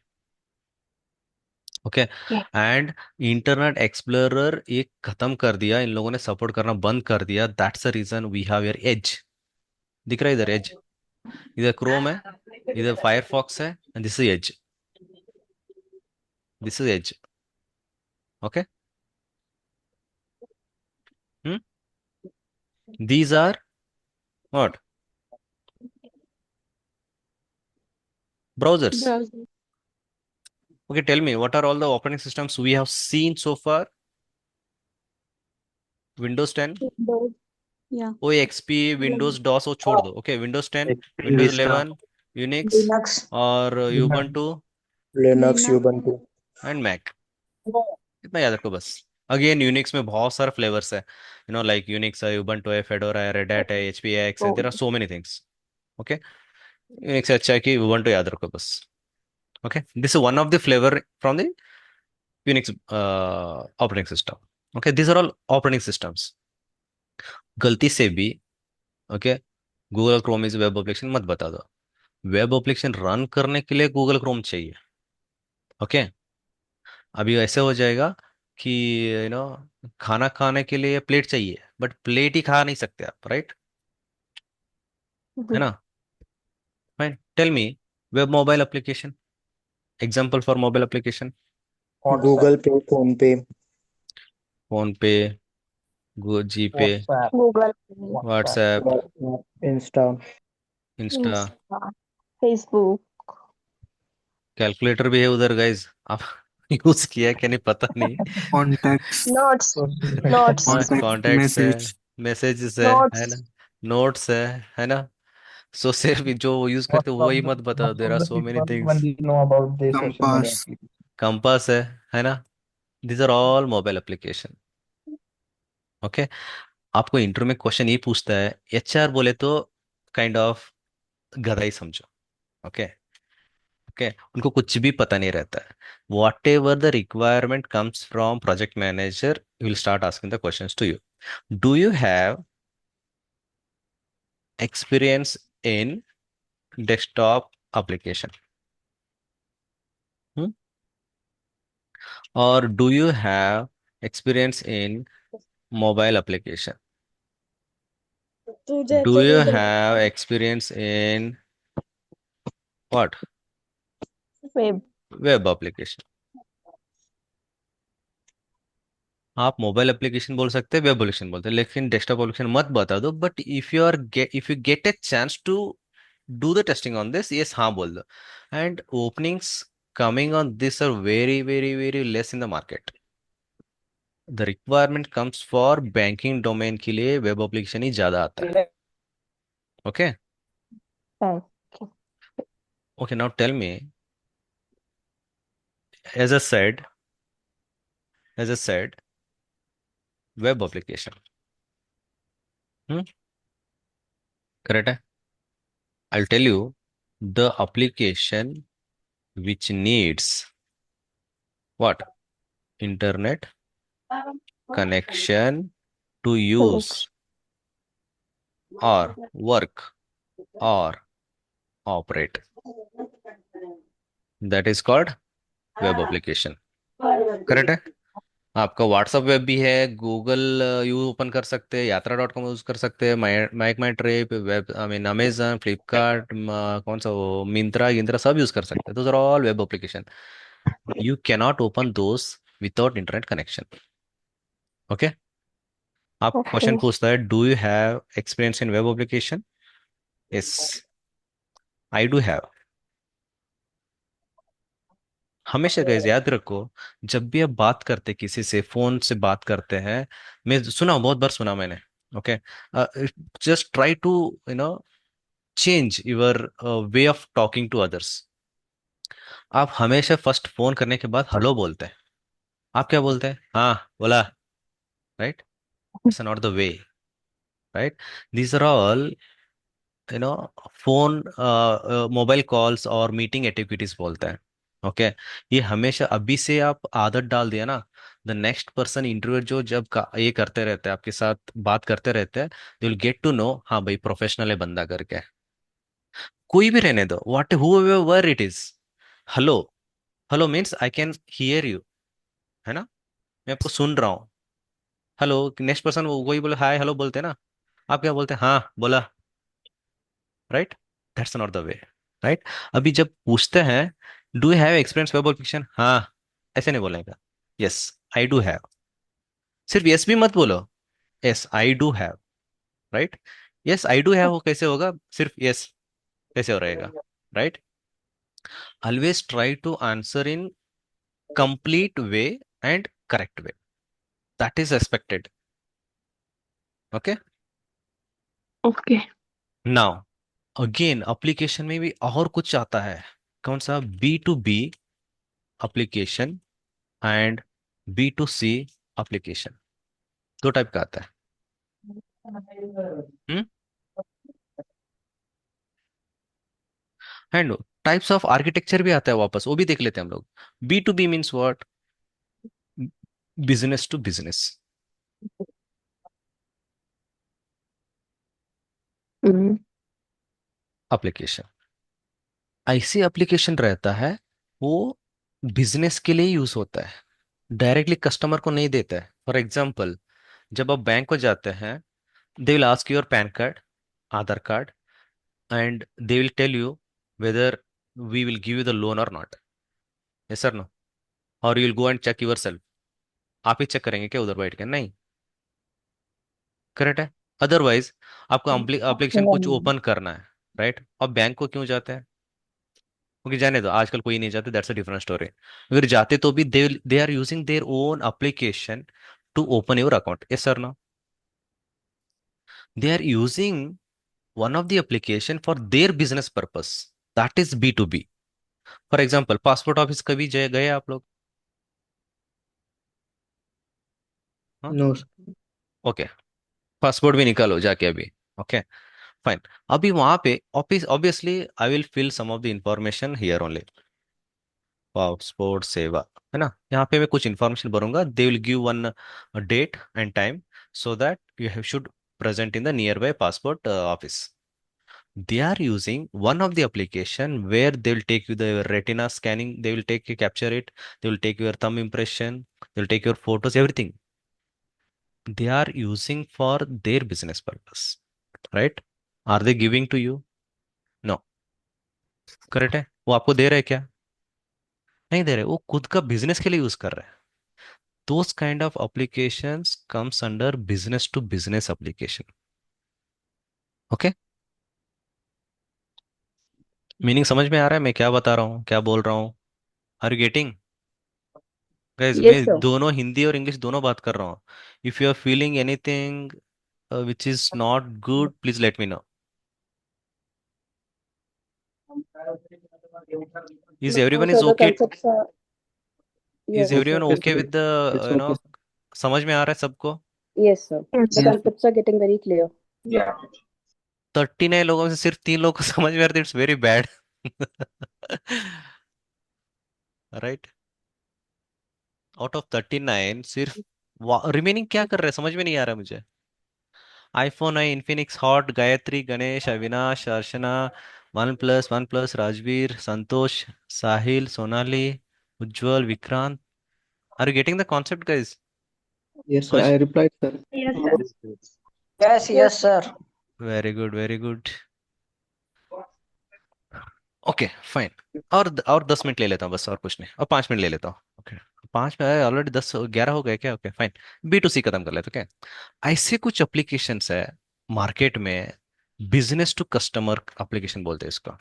Okay Yeah. And internet explorer एक खत्म कर दिया, इन लोगों ने support करना बंद कर दिया. That's the reason we have your Edge. दिख रहा है इधर एज, इधर क्रोम है, इधर फायरफॉक्स है, and this is Edge. This is Edge. Okay, these are what browsers. Browser. Okay, tell me, what are all the operating systems we have seen so far? Windows 10, Windows. Yeah. OXP, Windows DOS वो छोड़ दो. Okay, Windows 10, XP, Windows Vista, 11, Unix Linux, और Linux. Ubuntu Linux, Linux. Ubuntu. And Mac. इतना याद रखो बस. Again Unix में बहुत सारे फ्लेवर्स है, लाइक यूनिक्स है, उबंटू है, फेडोरा है, रेड हैट है, एचपी है, एक्स है. There are so many things. Okay, Unix से अच्छा है कि उबंटू याद रखो बस. Okay, this is one of the flavour from the Unix operating system. Okay, this are all operating systems. गलती से भी okay Google Chrome is web application मत बता दो. वेब एप्लीकेशन रन करने के लिए गूगल क्रोम चाहिए. ओके, अभी ऐसे हो जाएगा कि खाना खाने के लिए प्लेट चाहिए, बट प्लेट ही खा नहीं सकते आप, राइट? है ना? Fine, tell me web mobile application, example for mobile application. Google Pay, Phone Pay, PhonePe, GPay, WhatsApp, Google, WhatsApp, WhatsApp, Insta, Insta. Insta, Facebook. Calculator भी है उधर गाइज. आप यूज किया है क्या नहीं पता नहीं. Contacts, Notes, Social notes, contact. Contacts है, message. मैसेजेस है ना, notes. नोट्स है ना. सो सिर्फ जो यूज करते हो वही मत बता. Most there of are the so many people things. only know about the social media Compass. application. Compass है ना. these are all mobile application. Okay, आपको इंटरव्यू में क्वेश्चन ये पूछता है, एचआर बोले तो काइंड ऑफ गधा ही समझो. ओके, ओके, उनको कुछ भी पता नहीं रहता है. Whatever the requirement comes from project manager, will start asking the questions to you. Do you have experience in desktop application? Hmm? Or do you have experience in mobile application? Do you have experience in what? Web. Web application. आप mobile application बोल सकते हैं, web application बोलते हैं, लेकिन desktop application मत बता दो. But if you get a chance to do the testing on this, yes हाँ बोल दो. And openings coming on this are very very very less in the market. The requirement comes for banking domain के लिए web application ही ज्यादा आता है. Okay, Okay. Okay, now tell me, as I said web application correct है. I'll tell you the application which needs what? Internet connection to use or work or operate. That is called web application. Correct है. आपका WhatsApp web भी है, Google you open कर सकते हैं, यात्रा.com use कर सकते हैं, MakeMyTrip, web I mean Amazon, Flipkart, कौन सा वो मिंत्रा गिंत्रा सब यूज कर सकते हैं. Those are all web application. You cannot open those without internet connection. Okay, आप क्वेश्चन Okay. पूछता है, do you have experience in web application? Yes, I do have. हमेशा गाइस याद रखो, जब भी आप बात करते किसी से, फोन से बात करते हैं, मैं सुना बहुत बार सुना मैंने. Okay, just try to change your way of talking to others. आप हमेशा फर्स्ट फोन करने के बाद हेलो बोलते हैं. आप क्या बोलते हैं? हाँ बोला, right? It's not the way. right? These are all, you know, phone mobile calls और मीटिंग एक्टिविटीज बोलते हैं। ओके, ये हमेशा अभी से आप आदत डाल दिया ना, द नेक्स्ट पर्सन इंटरव्यू जो जब ये करते रहते हैं, आपके साथ बात करते रहते हैं, they will get to know, हाँ भाई प्रोफेशनल है बंदा करके। कोई भी रहने दो, what whoever it is. Hello, hello means I can hear you, है ना, मैं आपको सुन रहा हूँ। हेलो, नेक्स्ट पर्सन वो वही बोले, हाय हेलो बोलते हैं ना, आप क्या बोलते हैं, हाँ बोला, right? That's not the way, right? अभी जब पूछते हैं do you have experience web application, हाँ, ऐसे नहीं बोलेगा, यस आई डू हैव। सिर्फ यस भी मत बोलो, yes I do have, right? Yes I do have कैसे होगा, सिर्फ यस कैसे हो रहेगा, right? Always try to answer in complete way and correct way, that is expected. Okay, Okay. Now again application में भी और कुछ आता है। कौन सा? B to B application and B to C application, दो टाइप का आता है। Hmm, and types of architecture भी आता है वापस, वो भी देख लेते हैं हम लोग। B to B means what? Business to business Mm. Application. ऐसी एप्लीकेशन रहता है, वो बिजनेस के लिए यूज होता है, डायरेक्टली कस्टमर को नहीं देता है। फॉर एग्जाम्पल, जब आप बैंक को जाते हैं, they will ask your pan card, Aadhaar card, and they will tell you whether we will give you the loan or not, yes or no, or you will go and check yourself। आप ही check करेंगे क्या उधर बैठ के? नहीं, correct है। Otherwise आपको application कुछ ओपन करना है, राइट? और बैंक को क्यों जाते हैं? क्योंकि जाने दो, आजकल कोई नहीं जाते, दैट्स अ डिफरेंट स्टोरी। अगर जाते तो भी they are using their own application to open your account, yes or no, they are using one of the application for their business purpose, that is B2B। For example, passport office कभी गए आप लोग? हाँ, No, sir. Okay, passport भी निकालो जाके अभी। Okay, fine. अभी वहां पे office, obviously I will fill some of the information here only, passport Seva, है ना, यहाँ पे मैं कुछ इंफॉर्मेशन भरूंगा, they will give one date and time, so that you have should present in the nearby passport office। They are using one of the application where they will take you the retina scanning, they will take you capture it, they will take your thumb impression, they will take your photos, everything they are using for their business purpose, right? Are they giving to you? No, correct है। वो आपको दे रहे हैं क्या? नहीं दे रहे, वो खुद का बिजनेस के लिए यूज कर रहे हैं। Those kind of applications comes under business to business application. Okay, meaning समझ में आ रहा है मैं क्या बता रहा हूँ, क्या बोल रहा हूँ? Are you getting guys? Yes, मैं sir. दोनों हिंदी और इंग्लिश दोनों बात कर रहा हूँ। If you are feeling anything which is not good, please let me know. Is No, everyone sir, is the okay? concepts are, is yes, everyone sir. Yes, okay sir. With the, It's you know, okay, sir. समझ में आ रहा है सबको? Yes, sir. The Yes, sir. concepts are getting very clear. 39 लोगों में से सिर्फ 3 लोगों को समझ में आ रहा है, it's very bad. Right, out of 39 सिर्फ रिमेनिंग क्या कर रहे हैं समझ में नहीं आ रहा मुझे। आईफोन है, Infinix Hot, Gayatri, Ganesh, Avinash, Archana, OnePlus, Rajveer, Santosh, Sahil, Sonali, Ujjwal, Vikrant. Are you getting the concept guys? Yes, sir. समझ, I replied, sir. Yes, sir. Yes, yes, sir. Very good very good. Okay fine, और 10 मिनट ले लेता हूँ बस, और कुछ नहीं, और 5 मिनट ले लेता हूँ। ओके, 5 में ऑलरेडी 10 11 हो गए क्या? ओके फाइन, बी टू सी खत्म कर लेते, ओके। ऐसे कुछ एप्लीकेशंस है मार्केट में, बिजनेस टू कस्टमर एप्लीकेशन बोलते हैं इसको।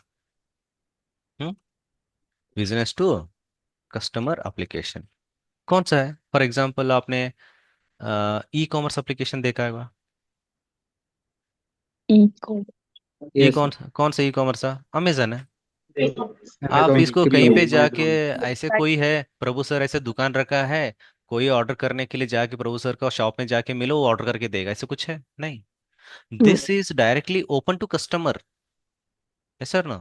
बिजनेस टू कस्टमर एप्लीकेशन कौन सा है? फॉर एग्जांपल, आपने ई कॉमर्स एप्लीकेशन देखा होगा। E-com. ई Yes, sir. कौन सा ई कॉमर्स है? अमेजन है। आप Amazon, इसको कहीं पे Flipkart. जाके, ऐसे कोई है प्रभु सर ऐसे दुकान रखा है, कोई ऑर्डर करने के लिए जाके प्रभु सर का शॉप में जाके मिलो, वो ऑर्डर करके देगा, ऐसे कुछ है नहीं। This is directly open to customer. Yes or no?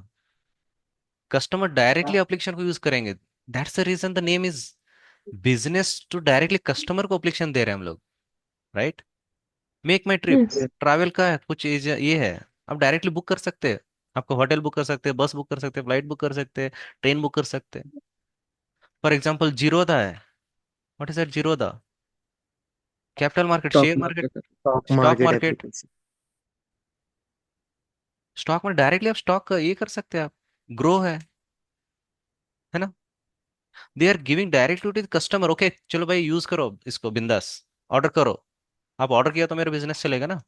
Customer directly application को यूज करेंगे. That's the reason the name is business to directly customer को एप्लीकेशन दे रहे हैं हम लोग. Right. MakeMyTrip Yes. Travel का है कुछ ये है. आप डायरेक्टली बुक कर सकते हैं. आपको होटल बुक कर सकते हैं, बस बुक कर सकते हैं, फ्लाइट बुक कर सकते हैं, ट्रेन बुक कर सकते हैं. फॉर एग्जाम्पल जीरोदा है. What is that Zerodha? Capital market, Stock share market, market, stock stock market market. application. Stock में डायरेक्टली आप स्टॉक ये कर सकते हैं. आप ग्रो है ना. They are giving direct to the customer. Okay चलो भाई यूज करो इसको बिंदास. ऑर्डर करो. आप ऑर्डर किया तो मेरा बिजनेस चलेगा ना.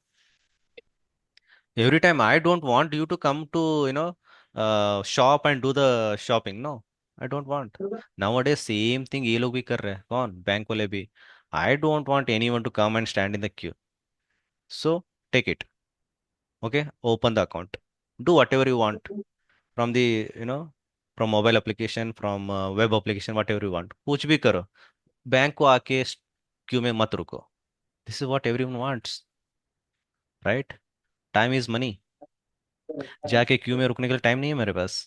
Every time I don't want you to come to shop and do the shopping. No, I don't want. Nowadays same thing ये लोग भी कर रहे हैं. कौन? बैंक वाले भी. I don't want anyone to come and stand in the queue. So take it. Okay, open the account. Do whatever you want from the from mobile application, from web application, whatever you want. कुछ भी करो. Bank को आके Q में मत रुको. This is what everyone wants, right? Time is money. जाके Q में रुकने के लिए टाइम नहीं है मेरे पास.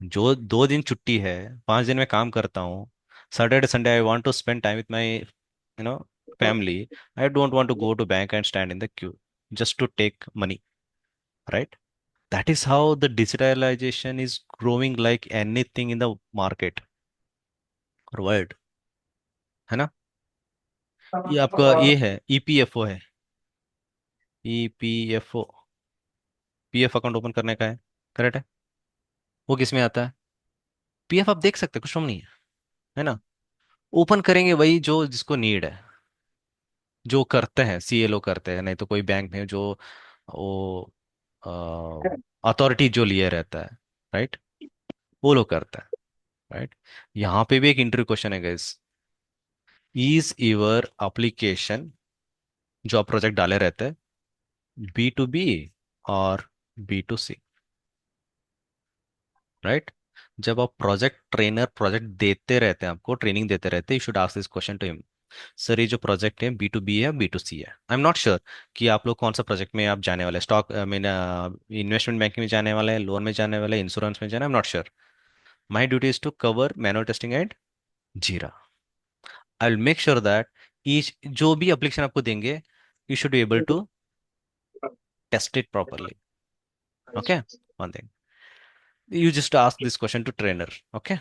जो 2 दिन छुट्टी है, 5 दिन में काम करता हूँ. Saturday Sunday I want to spend time with my family. I don't want to go to bank and stand in the queue just to take money, right? That is how the digitalization is growing like anything in the market or world. है ना. ये आपका ये है EPFO है. EPFO PF account open करने का है. करेक्ट है. वो किस में आता है? पीएफ आप देख सकते हैं, कुछ प्रॉब्लम नहीं है ना. ओपन करेंगे वही जो जिसको नीड है, जो करते हैं सीएलओ करते हैं, नहीं तो कोई बैंक में जो वो अथॉरिटी जो लिए रहता है, राइट, वो लोग करता है. राइट. यहाँ पे भी एक इंटरव्यू क्वेश्चन है गाइस. इज यूर एप्लीकेशन जो आप प्रोजेक्ट डाले रहते हैं B2B और B2C? राइट. जब आप प्रोजेक्ट ट्रेनर प्रोजेक्ट देते रहते हैं, आपको ट्रेनिंग देते रहते हैं, you should ask this question to him. Sir ये जो प्रोजेक्ट है B2B है B2C है? आई एम नॉट श्योर कि आप लोग कौन सा प्रोजेक्ट में आप जाने वाले. स्टॉक में, इन्वेस्टमेंट बैंकिंग में जाने वाले हैं, लोन में जाने वाले, इंश्योरेंस में जाना. I am not sure. My duty is to cover manual testing and Jira. I will make sure that each जो भी एप्लीकेशन आपको देंगे you should be able to test it properly. Okay. One thing, you just ask this question to trainer. Okay.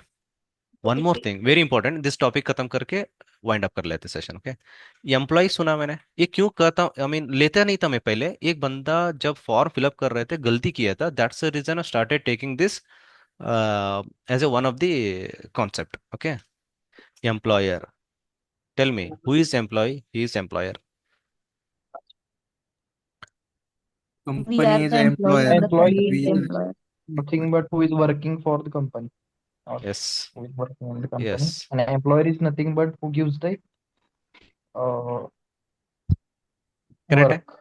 One more thing very important, this topic खत्म करके wind up कर लेते session. Okay. Employ सुना मैंने, ये क्यों कहता, I mean लेता नहीं था मैं पहले. एक बंदा जब फॉर्म फिलअप कर रहे थे गलती किया था. That's the reason I started taking this as a one of the concept. Okay. Employer. Tell me who is employ, he is employer. We are Company is the an employee employer. and the Employee company is We the is employer. nothing but who is working for the company or Yes. who is working in the company. Yes. And an employer is nothing but who gives the uh, Correct है. work.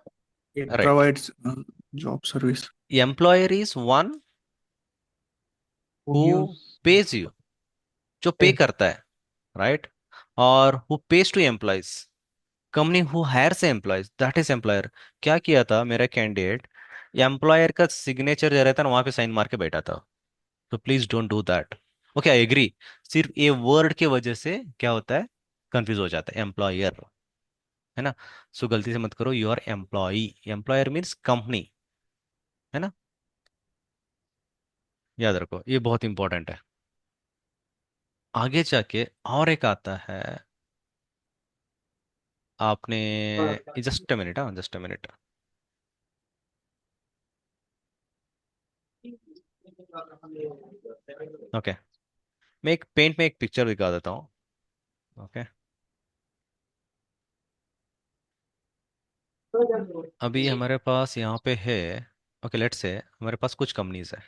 It Right. provides job service. Employer is one Who who gives pays you, जो पे pay. करता है, right. और who pays to employees. Company who hires employees, that is employer. क्या किया था मेरा कैंडिडेट, एम्प्लॉयर का सिग्नेचर जो रहता है ना वहां पे साइन मार के बैठा था. तो please don't do that. Okay I agree. सिर्फ ये वर्ड के वजह से क्या होता है, कंफ्यूज हो जाता है. एम्प्लॉयर है ना. सो गलती से मत करो. You are employee. Employer means company, है ना. याद रखो ये बहुत इंपॉर्टेंट है. आगे जाके और एक आता है. आपने जस्ट अ मिनट, हाँ जस्ट अ मिनट. ओके. मैं एक पेंट में एक पिक्चर दिखा देता हूँ. ओके. अभी हमारे पास यहाँ पे है. ओके लेट्स से हमारे पास कुछ कंपनीज है.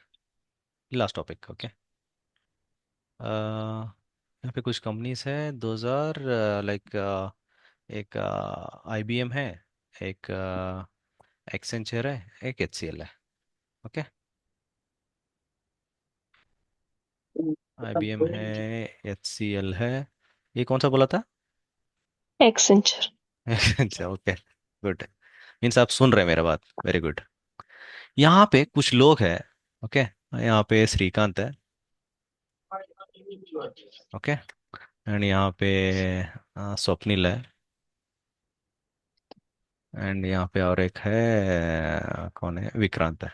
Last topic. ओके. यहाँ पे कुछ कंपनीज है 2000, लाइक एक IBM है, एक एक्सेंचर है, एक HCL है. ओके. IBM है, HCL है. ये कौन सा बोला था? Accenture. अच्छा ओके गुड. मीन्स आप सुन रहे हैं मेरा बात, वेरी गुड। यहाँ पे कुछ लोग हैं, ओके। यहाँ पे श्रीकांत है, ओके। एंड यहाँ पे स्वप्निल है, एंड यहाँ पे और एक है, कौन है, विक्रांत है।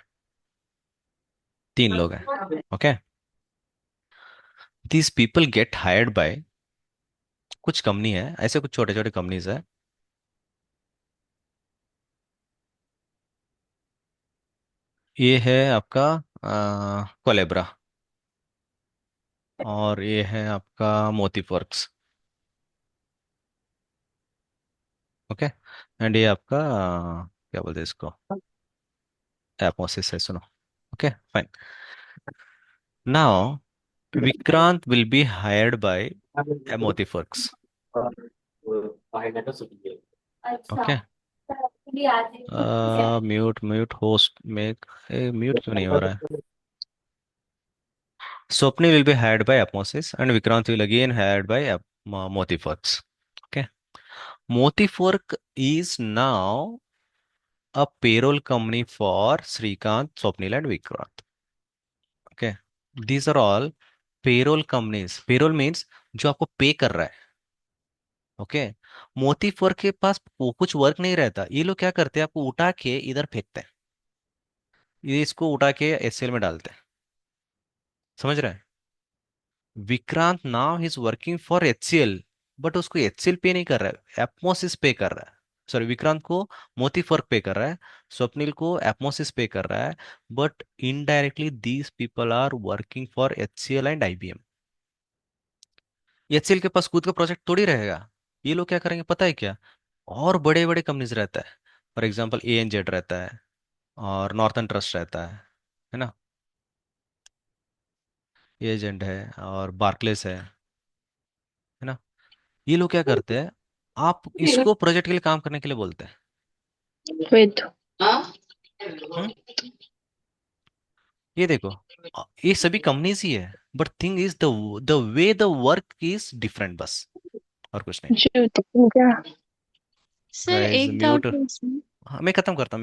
3 लोग हैं, okay. These people get hired by कुछ कंपनी है, ऐसे कुछ छोटे छोटे कंपनीज है। ये है आपका कोलेब्रा, और ये है आपका मोती वर्क्स, ओके। एंड ये आपका क्या बोलते हैं इसको, एपमोसिस है, सुनो, okay fine. Now Vikrant will be hired by Moti works, okay. Mute mute host make, mute क्यों नहीं हो रहा है? Swapnil will be hired by Atmosis and Vikrant will again hired by Motiworks. Okay. Motiwork is now a payroll company for Srikanth, Swapnil and Vikrant. Okay. These are all payroll companies. Payroll means जो आपको पे कर रहा है, okay. मोतीवर्क के पास वो कुछ work नहीं रहता, ये लोग क्या करते हैं, आपको उठा के इधर फेंकते हैं, ये इसको उठा के एसएल में डालते हैं, समझ रहे हैं? Vikrant now he is working for HCL, but उसको एचसीएल पे नहीं कर रहा है, एपमोसिस पे कर रहा है। सॉरी, विक्रांत को मोती फर्क पे कर रहा है, स्वप्निल को एपमोसिस पे कर रहा है, but indirectly these people are working for HCL and IBM. HCL के पास खुद का प्रोजेक्ट थोड़ी रहेगा, ये लोग क्या करेंगे पता है क्या, और बड़े कंपनीज रहता है, फॉर एग्जाम्पल एएनजेड रहता है, और नॉर्थन ट्रस्ट रहता है ना, एजेंट है, और बार्कलेस है ना। ये लोग क्या करते हैं, आप इसको प्रोजेक्ट के लिए काम करने के लिए बोलते हैं। Wait. हम्म? ये देखो, ये सभी कंपनीज ही है, but thing is the way the work is different, बस, और कुछ नहीं। सर गाइस एक म्यूट। डाउट है इसमें। हाँ, मैं खत्म करता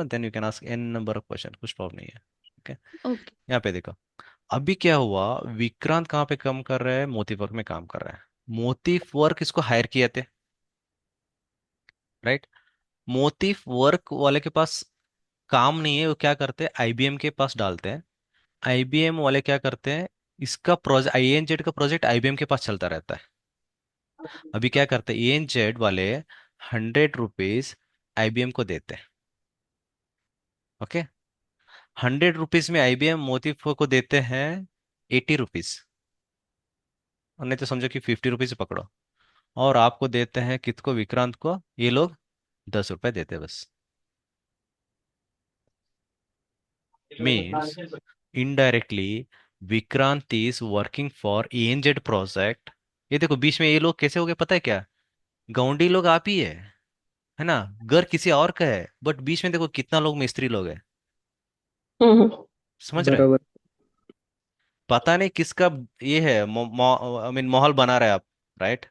हूँ, then you can ask an number of question, कुछ प्रॉब्लम नहीं है, ओके। ओके। यहाँ पे देखो, अभी क्या हुआ, विक्रांत कहाँ पे काम कर रहा है, मोती वर्क में काम कर रहा है। मोती वर्क इसको हायर किए थे, राइट। मोती वर्क वाले के पास काम नहीं है, वो क्या करते हैं, आईबीएम के पास डालते हैं। आईबीएम वाले क्या करते हैं, इसका प्रोजेक्ट, आईएनजेड का प्रोजेक्ट आईबीएम के पास चलता रहता है। अभी क्या करते हैं, एएनजेड वाले 100 रुपीज आईबीएम को देते हैं, ओके। 100 रुपीज में आईबीएम मोती को देते हैं 80 रुपीज, और नहीं तो समझो कि 50 रुपीज पकड़ो, और आपको देते हैं किसको, विक्रांत को, ये लोग 10 रुपए देते हैं बस। Means indirectly Vikrant is working for ANZ project. ये देखो बीच में ये लोग कैसे हो गए पता है क्या, गौंडी लोग आप ही है ना, घर किसी और का है, बट बीच में देखो कितना लोग मिस्त्री लोग हैं, समझ रहे हैं? बराबर। पता नहीं किसका ये है, आई मीन माहौल बना रहा है आप, राइट।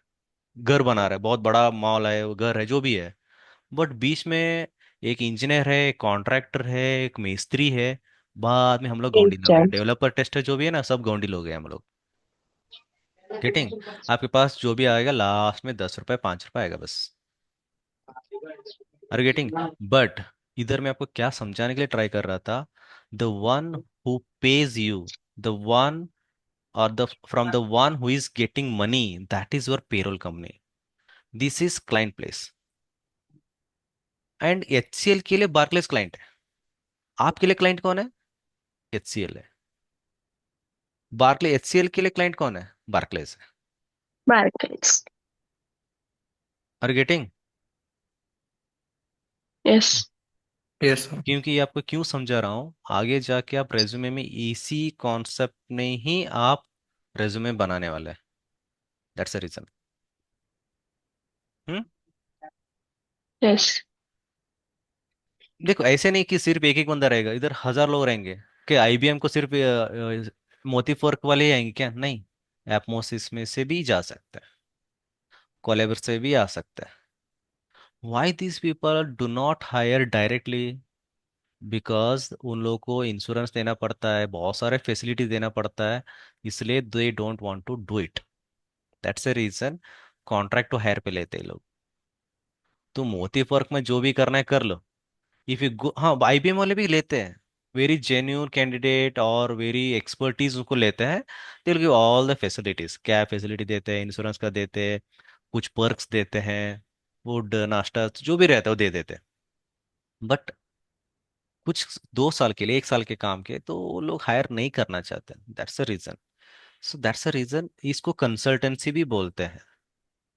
घर बना रहा है, बहुत बड़ा मॉल है, वो घर है, जो भी है, बट बीच में एक इंजीनियर है, एक कॉन्ट्रैक्टर है, एक मिस्त्री है, बाद में हम लोग गौंडी लोग हैं, डेवलपर टेस्टर जो भी है ना, सब गौंडी लोग हैं हम लोग। गेटिंग? आपके पास जो भी आएगा लास्ट में 10 रुपए 5 रुपए आएगा बस, आर गेटिंग? बट इधर मैं आपको क्या समझाने के लिए ट्राई कर रहा था, the one who pays you, the one, और the from the one who is getting money, that is your payroll company, this is client place. And HCL के लिए बार्कलेस क्लाइंट है, आपके लिए क्लाइंट कौन है, एचसीएल है। बार्कले एचसीएल के लिए क्लाइंट कौन है, बार्कलेस है। Barricades. Are getting? Yes. Yes, sir. क्योंकि ये आपको क्यों समझा रहा हूँ, आगे जाके आप रेज्यूमे में इसी कॉन्सेप्ट में ही आप रेज्यूमे बनाने वाले हैं, that's the reason. Hmm? Yes. देखो ऐसे नहीं कि सिर्फ एक एक बंदा रहेगा, इधर 1000 लोग रहेंगे, कि आईबीएम को सिर्फ मोती वर्क वाले ही आएंगे क्या, नहीं। एपमोसिस में से भी जा सकते हैं, कोलेबर से भी आ सकते हैं, Why these people do not hire directly? Because उन लोगों को इंश्योरेंस देना पड़ता है, बहुत सारे फैसिलिटी देना पड़ता है, इसलिए they don't want to do it. That's a reason contract to hire पे लेते हैं लोग। तो मोती वर्क में जो भी करना है कर लो। इफ यू गो, हाँ आईबीएम वाले भी लेते हैं, वेरी जेन्यून कैंडिडेट और वेरी एक्सपर्टीज उनको लेते हैं। They will give all the facilities, क्या फैसिलिटी देते हैं, इंश्योरेंस का देते हैं, कुछ पर्क्स देते हैं, फूड नाश्ता जो भी रहता है वो दे देते हैं। बट कुछ 2 साल के लिए, 1 साल के काम के तो वो लोग हायर नहीं करना चाहते। That's a reason. So that's a reason इसको कंसल्टेंसी भी बोलते हैं।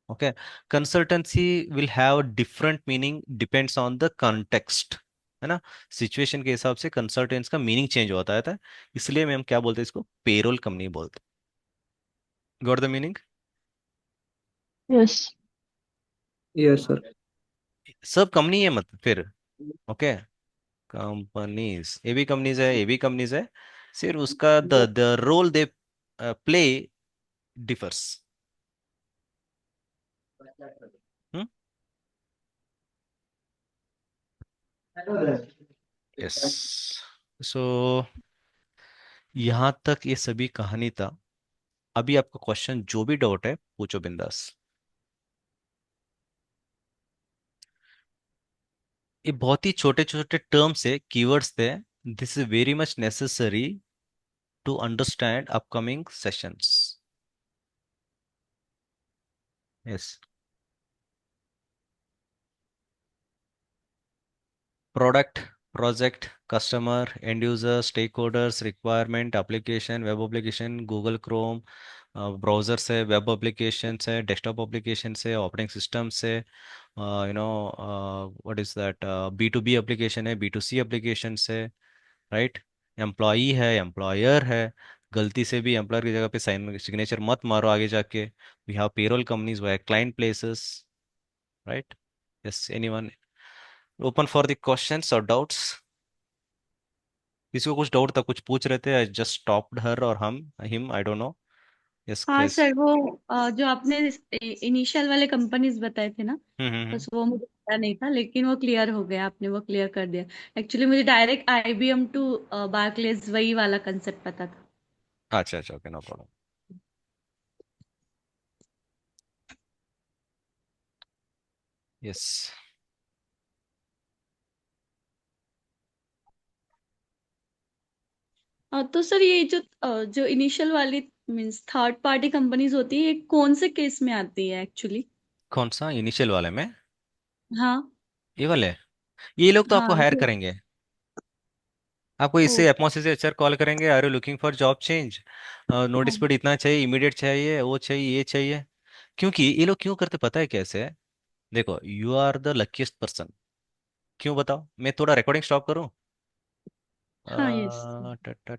Okay, consultancy will have different meaning depends on the context, है ना। सिचुएशन के हिसाब से कंसल्टेंस का मीनिंग चेंज होता रहता है, इसलिए हम क्या बोलते हैं, इसको पेरोल कंपनी बोलते हैं। Got the meaning? Yes. Yes, sir. सब कंपनी है मत फिर। ओके, कंपनीज, ए भी कंपनीज है, ए भी कंपनीज है, सिर्फ उसका the role they play differs. Hmm? Yes. So यहाँ तक ये सभी कहानी था। अभी आपका क्वेश्चन जो भी डाउट है पूछो बिंदास। ये बहुत ही छोटे छोटे टर्म्स है, कीवर्ड्स थे। This is very much necessary to understand upcoming sessions. Yes, product, project, customer, end user, stakeholders, requirement, application, web application, Google Chrome, browser से, वेब एप्लीकेशन से, डेस्कटॉप एप्लीकेशन से, ऑपरेटिंग सिस्टम से, what is that, B to B application है, B to C application से, right. Employee है, employer है, गलती से भी एम्प्लॉयर की जगह पे साइन सिग्नेचर मत मारो आगे जाके। We have payroll companies, we have client places, right. Yes, anyone open for the questions और डाउट्स? किसी को कुछ डाउट था, कुछ पूछ रहे थे? आई जस्ट स्टॉप्ड हर और हम him, I don't know. Yes हाँ प्लीज। सर, वो जो आपने इनिशियल वाले कंपनीज बताए थे ना, हम्म। बस वो मुझे पता नहीं था, लेकिन वो क्लियर हो गया, आपने वो क्लियर कर दिया। एक्चुअली मुझे डायरेक्ट आईबीएम टू बार्कलेज वही वाला कंसेप्ट पता था। अच्छा अच्छा, ओके, नो प्रॉब्लम। यस, तो सर ये जो इनिशियल वाली मींस थर्ड पार्टी कंपनीज होती है, ये कौन से केस में आती है एक्चुअली? कौन सा इनिशियल वाले में? हाँ। ये वाले, ये लोग तो आपको हाँ हायर करेंगे। आपको ओ इससे एटमॉस्फेयर से एचआर कॉल करेंगे, are you looking for job change, notice हाँ पीरियड इतना चाहिए, इमीडिएट चाहिए, वो चाहिए, ये चाहिए। क्योंकि ये लोग क्यों करते पता है कैसे? देखो, you are the luckiest person. क्यों बताओ? मैं थोड़ा रिकॉर्डिंग स्टॉप करूं? हाँ। यस।